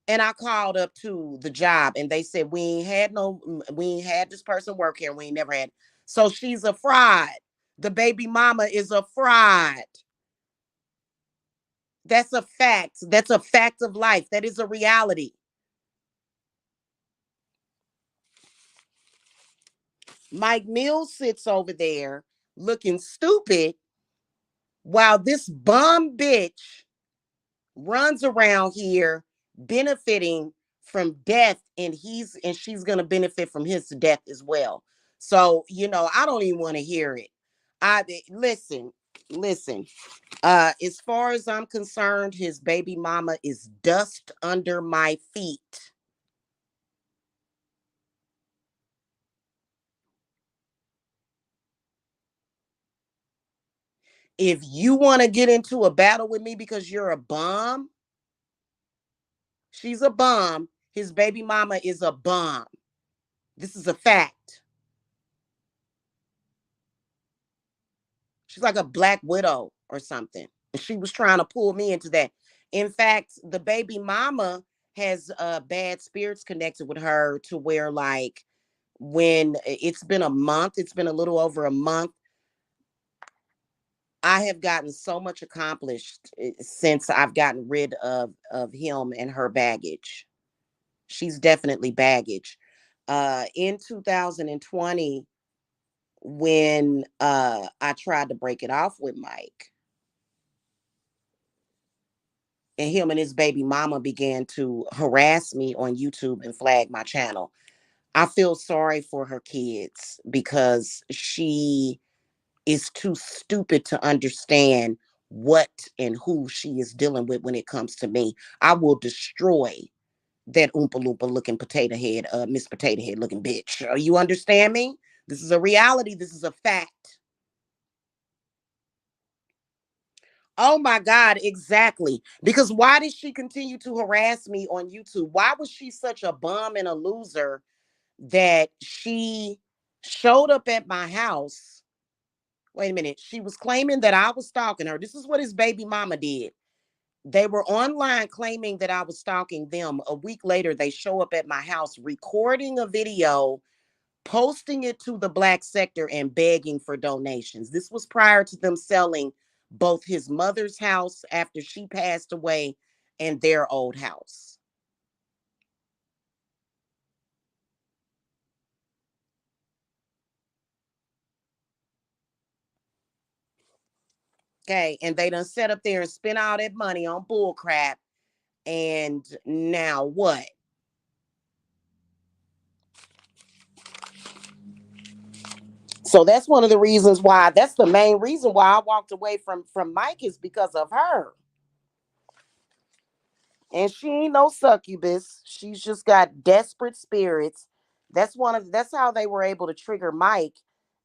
And I called up to the job and they said, we ain't had this person work here. We ain't never had. So she's a fraud. The baby mama is a fraud. That's a fact. That's a fact of life. That is a reality. Mike Mills sits over there looking stupid while this bum bitch runs around here benefiting from death, and she's gonna benefit from his death as well. So, I don't even want to hear it. I listen, listen. As far as I'm concerned, his baby mama is dust under my feet. If you want to get into a battle with me because you're a bum, she's a bum. His baby mama is a bum. This is a fact. She's like a black widow or something. And she was trying to pull me into that. In fact, the baby mama has bad spirits connected with her to where, like, when it's been a month, it's been a little over a month, I have gotten so much accomplished since I've gotten rid of him and her baggage. She's definitely baggage. In 2020, when I tried to break it off with Mike, and him and his baby mama began to harass me on YouTube and flag my channel. I feel sorry for her kids because she is too stupid to understand what and who she is dealing with when it comes to me. I will destroy that Oompa Loompa looking potato head, Miss Potato Head looking bitch. You understand me? This is a reality. This is a fact. Oh my God, exactly. Because why did she continue to harass me on YouTube? Why was she such a bum and a loser that she showed up at my house? Wait a minute. She was claiming that I was stalking her. This is what his baby mama did. They were online claiming that I was stalking them. A week later, they show up at my house recording a video, posting it to the black sector and begging for donations. This was prior to them selling both his mother's house after she passed away and their old house. Okay. And they done set up there and spent all that money on bull crap. And now what? So that's one of the reasons why, that's the main reason why I walked away from Mike, is because of her. And she ain't no succubus. She's just got desperate spirits. That's how they were able to trigger Mike,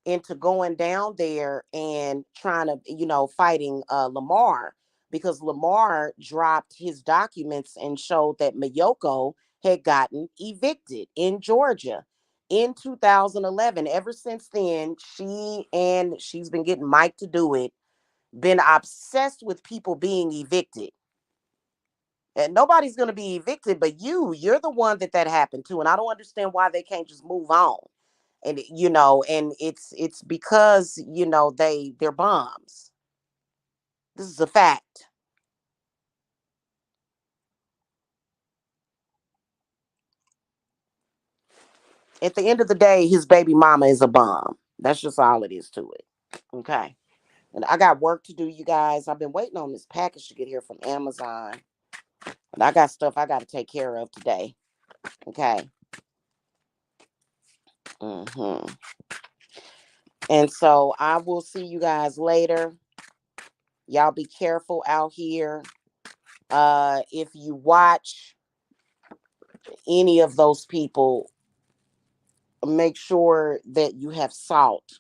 into going down there and trying to, fighting Lamar, because Lamar dropped his documents and showed that Mayoko had gotten evicted in Georgia in 2011. Ever since then, she's been getting Mike to do it, been obsessed with people being evicted. And nobody's going to be evicted but you're the one that happened to, and I don't understand why they can't just move on. And and it's because they're bombs. This is a fact. At the end of the day, his baby mama is a bomb. That's just all it is to it. Okay. And I got work to do, you guys. I've been waiting on this package to get here from Amazon, and I got stuff I got to take care of today. Okay. hmm And so I will see you guys later. Y'all be careful out here. If you watch any of those people, make sure that you have salt.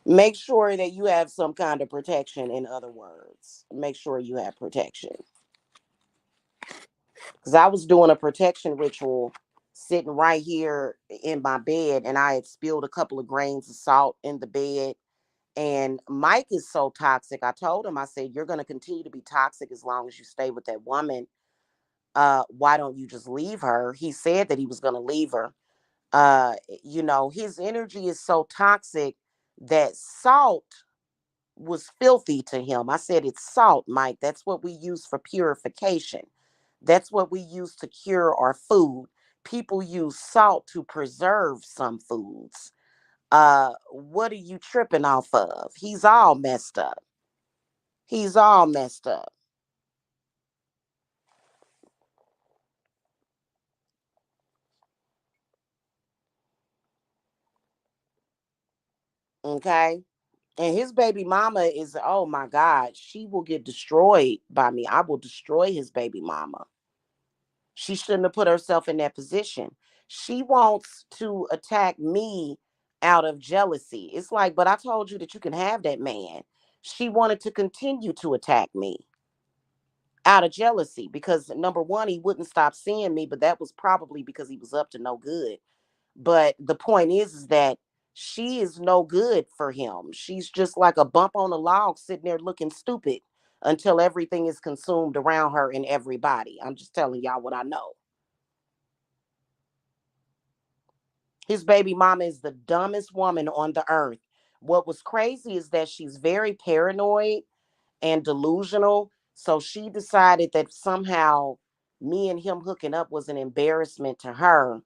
Make sure that you have some kind of protection. In other words, make sure you have protection. Because I was doing a protection ritual sitting right here in my bed, and I had spilled a couple of grains of salt in the bed. And Mike is so toxic. I told him, I said, you're going to continue to be toxic as long as you stay with that woman. Why don't you just leave her? He said that he was going to leave her. His energy is so toxic that salt was filthy to him. I said, it's salt, Mike. That's what we use for purification. That's what we use to cure our food. People use salt to preserve some foods. What are you tripping off of? He's all messed up. He's all messed up. Okay. And his baby mama is, oh my God, she will get destroyed by me. I will destroy his baby mama. She shouldn't have put herself in that position. She wants to attack me out of jealousy. It's like, but I told you that you can have that man. She wanted to continue to attack me out of jealousy because, number one, he wouldn't stop seeing me, but that was probably because he was up to no good. But the point is that she is no good for him. She's just like a bump on a log sitting there looking stupid until everything is consumed around her and everybody. I'm just telling y'all what I know. His baby mama is the dumbest woman on the earth. What was crazy is that she's very paranoid and delusional. So she decided that somehow me and him hooking up was an embarrassment to her.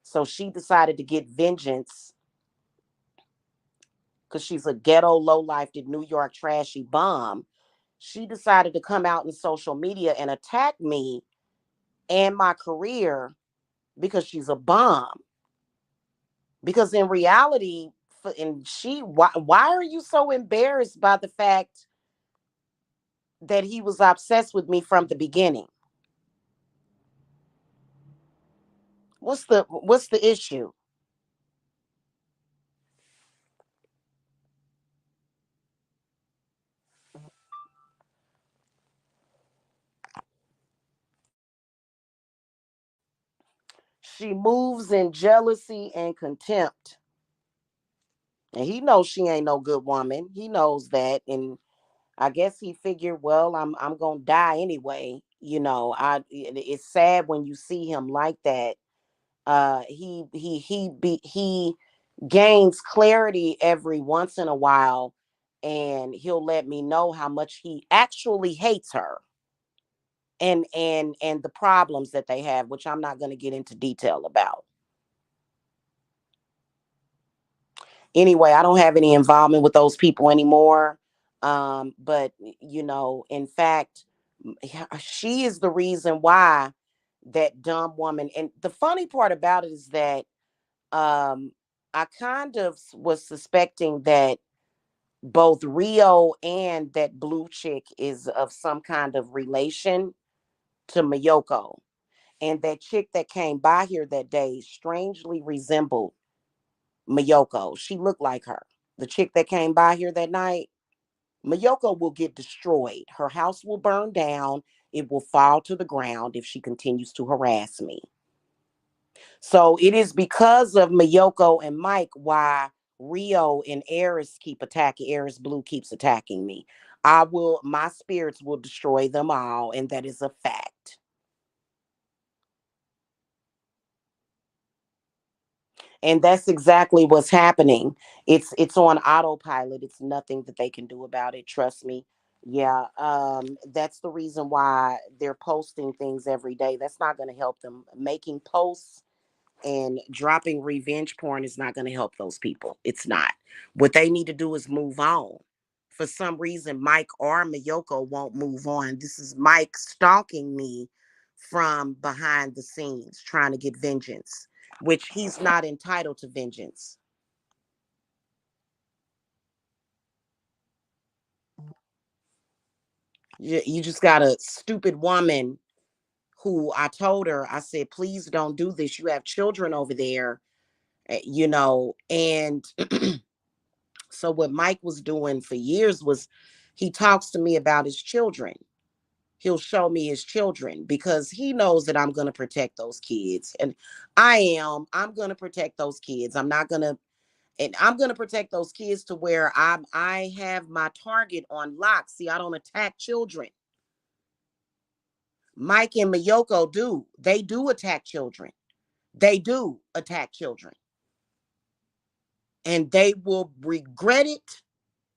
So she decided to get vengeance because she's a ghetto, low-life, New York trashy bomb. She decided to come out in social media and attack me and my career because she's a bomb. Because in reality, and why are you so embarrassed by the fact that he was obsessed with me from the beginning? What's the issue? She moves in jealousy and contempt. And he knows she ain't no good woman. He knows that. And I guess he figured, well, I'm gonna die anyway. It's sad when you see him like that. He gains clarity every once in a while, and he'll let me know how much he actually hates her, and the problems that they have, which I'm not going to get into detail about. Anyway, I don't have any involvement with those people anymore. But in fact, she is the reason why that dumb woman. And the funny part about it is that um I kind of was suspecting that both Rio and that blue chick is of some kind of relation to Mayoko. And that chick that came by here that day strangely resembled Mayoko. She looked like her. The chick that came by here that night. Mayoko will get destroyed. Her house will burn down. It will fall to the ground if she continues to harass me. So it is because of Mayoko and Mike why Rio and Eris keep attacking. Eris Blue keeps attacking me. My spirits will destroy them all, and that is a fact. And that's exactly what's happening. It's on autopilot. It's nothing that they can do about it. Trust me. Yeah, that's the reason why they're posting things every day. That's not going to help them. Making posts and dropping revenge porn is not going to help those people. It's not. What they need to do is move on. For some reason, Mike or Mayoko won't move on. This is Mike stalking me from behind the scenes, trying to get vengeance, which he's not entitled to vengeance. You just got a stupid woman who I told her, I said, please don't do this. You have children over there, and so what Mike was doing for years was he talks to me about his children. He'll show me his children because he knows that I'm going to protect those kids. And I am. I'm going to protect those kids. I'm not going to and I'm going to protect those kids to where I have my target on lock. See, I don't attack children. Mike and Mayoko do. They do attack children. They do attack children. And they will regret it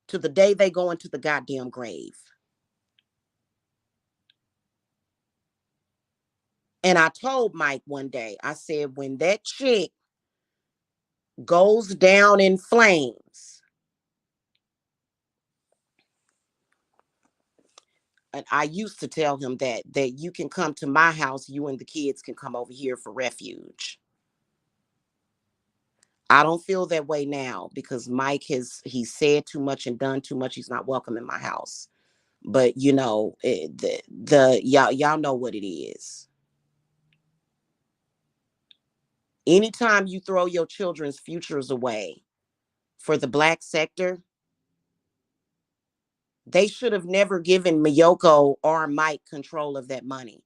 to the day they go into the goddamn grave. And I told Mike one day, I said, when that chick goes down in flames, and I used to tell him that you can come to my house, you and the kids can come over here for refuge. I don't feel that way now because Mike he said too much and done too much. He's not welcome in my house. But the y'all know what it is. Anytime you throw your children's futures away for the black sector, they should have never given Miyoko or Mike control of that money.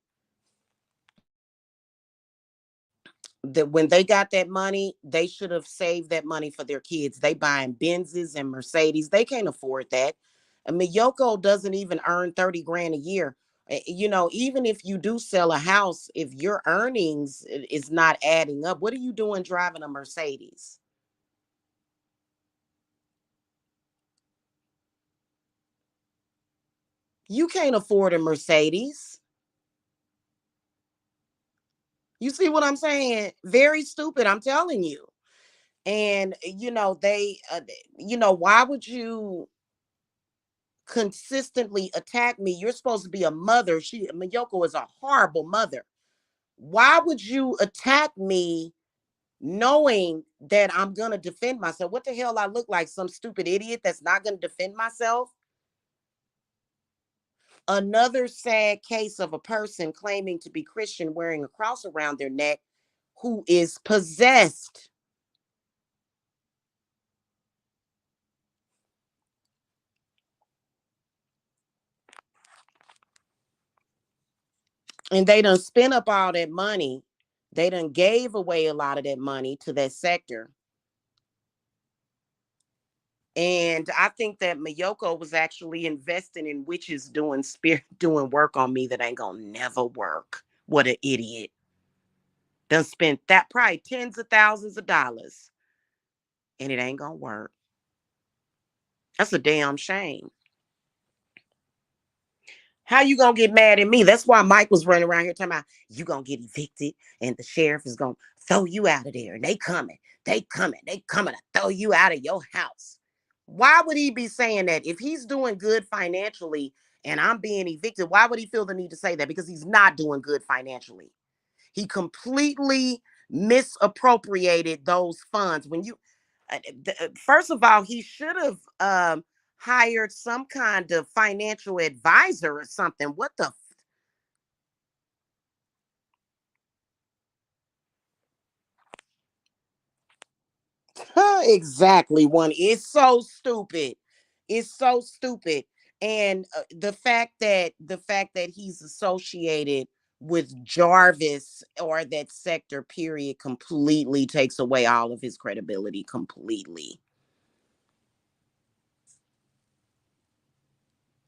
That when they got that money, they should have saved that money for their kids. They buying Benzes and Mercedes. They can't afford that. And Miyoko doesn't even earn 30 grand a year. Even if you do sell a house, if your earnings is not adding up, what are you doing driving a Mercedes? You can't afford a Mercedes. You see what I'm saying? Very stupid, I'm telling you. And why would you consistently attack me? You're supposed to be a mother. Miyoko is a horrible mother. Why would you attack me knowing that I'm gonna defend myself? What the hell I look like? Some stupid idiot that's not gonna defend myself? Another sad case of a person claiming to be Christian wearing a cross around their neck who is possessed. And they done spent up all that money. They done gave away a lot of that money to that sector. And I think that Mayoko was actually investing in witches doing spirit doing work on me that ain't gonna never work. What an idiot. Done spent that probably tens of thousands of dollars and it ain't gonna work. That's a damn shame. How you gonna get mad at me? That's why Mike was running around here talking about you gonna get evicted and the sheriff is gonna throw you out of there. And they coming to throw you out of your house. Why would he be saying that? If he's doing good financially and I'm being evicted, why would he feel the need to say that? Because he's not doing good financially. He completely misappropriated those funds. First of all, he should have hired some kind of financial advisor or something. What the? Exactly. One. It's so stupid. It's so stupid. And the fact that he's associated with Jarvis or that sector period completely takes away all of his credibility completely.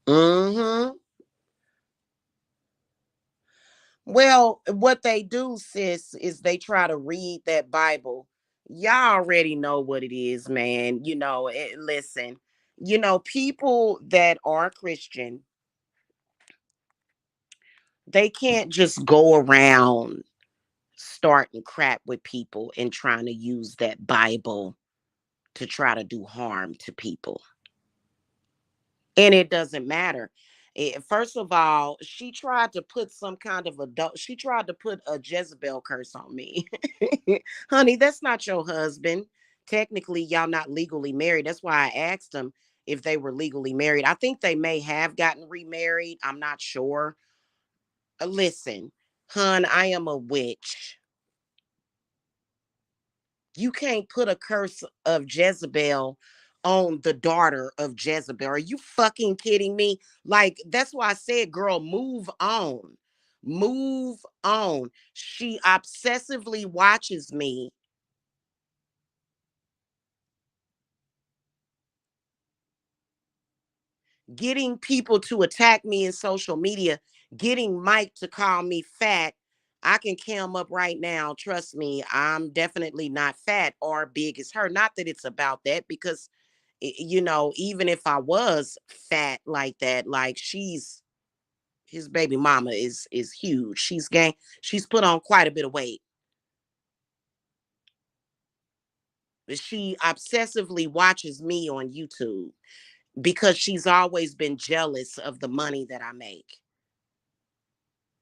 Mhm. Well, what they do, sis, is they try to read that Bible. Y'all already know what it is, man. Listen, people that are Christian, they can't just go around starting crap with people and trying to use that Bible to try to do harm to people. And it doesn't matter. First of all, she tried to put some kind of she tried to put a Jezebel curse on me. Honey, that's not your husband. Technically, y'all not legally married. That's why I asked them if they were legally married. I think they may have gotten remarried. I'm not sure. Listen, hun, I am a witch. You can't put a curse of Jezebel on the daughter of Jezebel. Are you fucking kidding me? Like, that's why I said, girl, move on. Move on. She obsessively watches me, getting people to attack me in social media, getting Mike to call me fat. I can cam up right now. Trust me, I'm definitely not fat or big as her. Not that it's about that, because even if I was fat like that, like his baby mama is huge. She's put on quite a bit of weight. But she obsessively watches me on YouTube because she's always been jealous of the money that I make.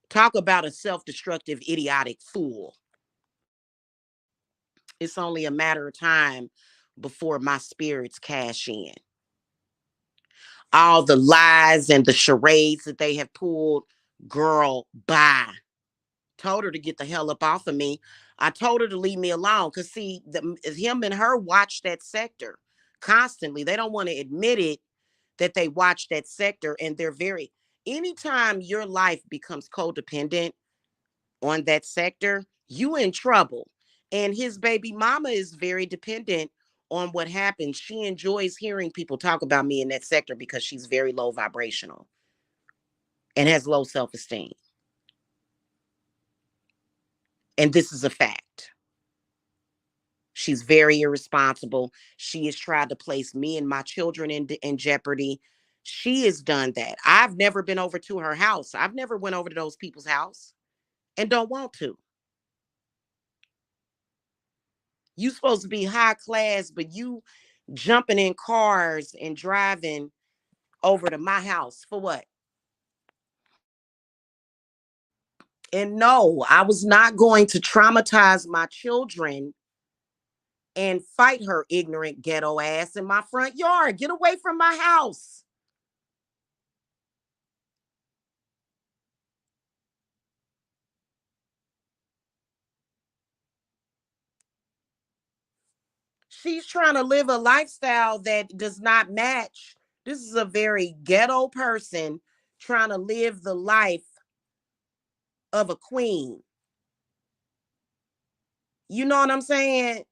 Talk about a self-destructive, idiotic fool. It's only a matter of time before my spirits cash in. All the lies and the charades that they have pulled, girl, bye. Told her to get the hell up off of me. I told her to leave me alone. Cause see, him and her watch that sector constantly. They don't want to admit it that they watch that sector, and they're very. Anytime your life becomes codependent on that sector, you in trouble. And his baby mama is very dependent on what happens. She enjoys hearing people talk about me in that sector because she's very low vibrational and has low self-esteem. And this is a fact. She's very irresponsible. She has tried to place me and my children in jeopardy. She has done that. I've never been over to her house. I've never went over to those people's house and don't want to. You supposed to be high class, but you jumping in cars and driving over to my house for what? And no, I was not going to traumatize my children and fight her ignorant ghetto ass in my front yard. Get away from my house. She's trying to live a lifestyle that does not match. This is a very ghetto person trying to live the life of a queen. You know what I'm saying?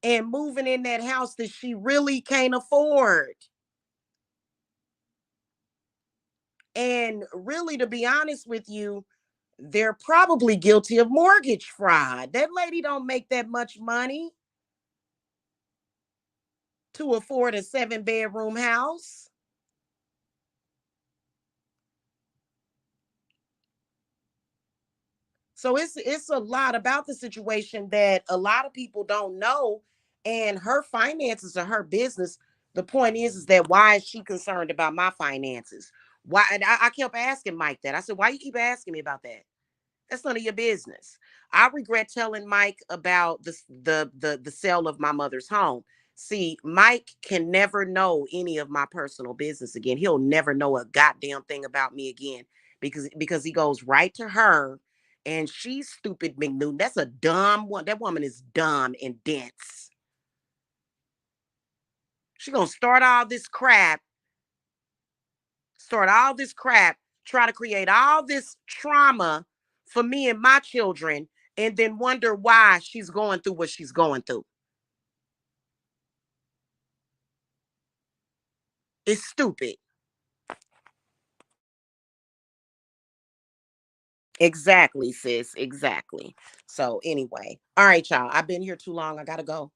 And moving in that house that she really can't afford. And really, to be honest with you, they're probably guilty of mortgage fraud. That lady don't make that much money to afford a 7-bedroom house. So it's a lot about the situation that a lot of people don't know. And her finances are her business. The point is that why is she concerned about my finances? Why? And I kept asking Mike that. I said, why you keep asking me about that? That's none of your business. I regret telling Mike about the sale of my mother's home. See, Mike can never know any of my personal business again. He'll never know a goddamn thing about me again because he goes right to her, and she's stupid McNewton. That's a dumb one. That woman is dumb and dense. She gonna start all this crap, try to create all this trauma for me and my children, and then wonder why she's going through what she's going through. It's stupid. Exactly, sis. Exactly. So anyway, all right, y'all. I've been here too long. I gotta go.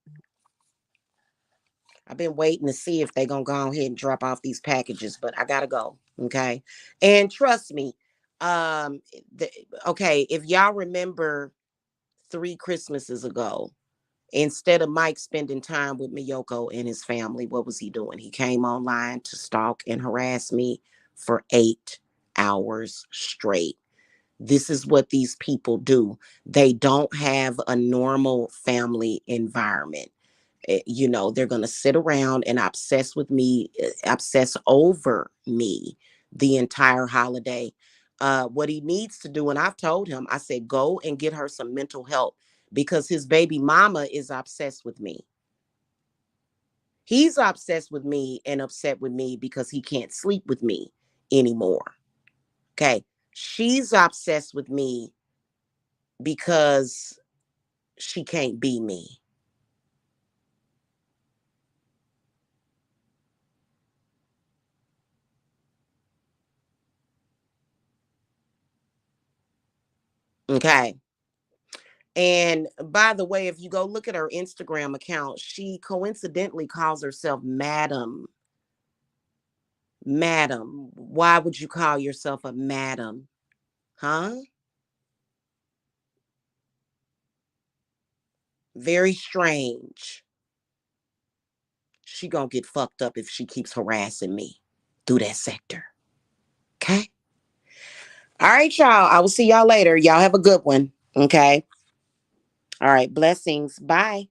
I've been waiting to see if they're gonna go ahead and drop off these packages, but I gotta go. Okay. And trust me, um, the, okay, if y'all remember 3 Christmases ago, instead of Mike spending time with Miyoko and his family, what was he doing? He came online to stalk and harass me for 8 hours straight. This is what these people do. They don't have a normal family environment. They're going to sit around and obsess with me, obsess over me the entire holiday. What he needs to do, and I've told him, I said, go and get her some mental help because his baby mama is obsessed with me. He's obsessed with me and upset with me because he can't sleep with me anymore. Okay. She's obsessed with me because she can't be me. Okay. And by the way, if you go look at her Instagram account, she coincidentally calls herself Madam. Madam. Why would you call yourself a madam? Huh? Very strange. She gonna get fucked up if she keeps harassing me through that sector. Okay? All right, y'all. I will see y'all later. Y'all have a good one. Okay? All right. Blessings. Bye.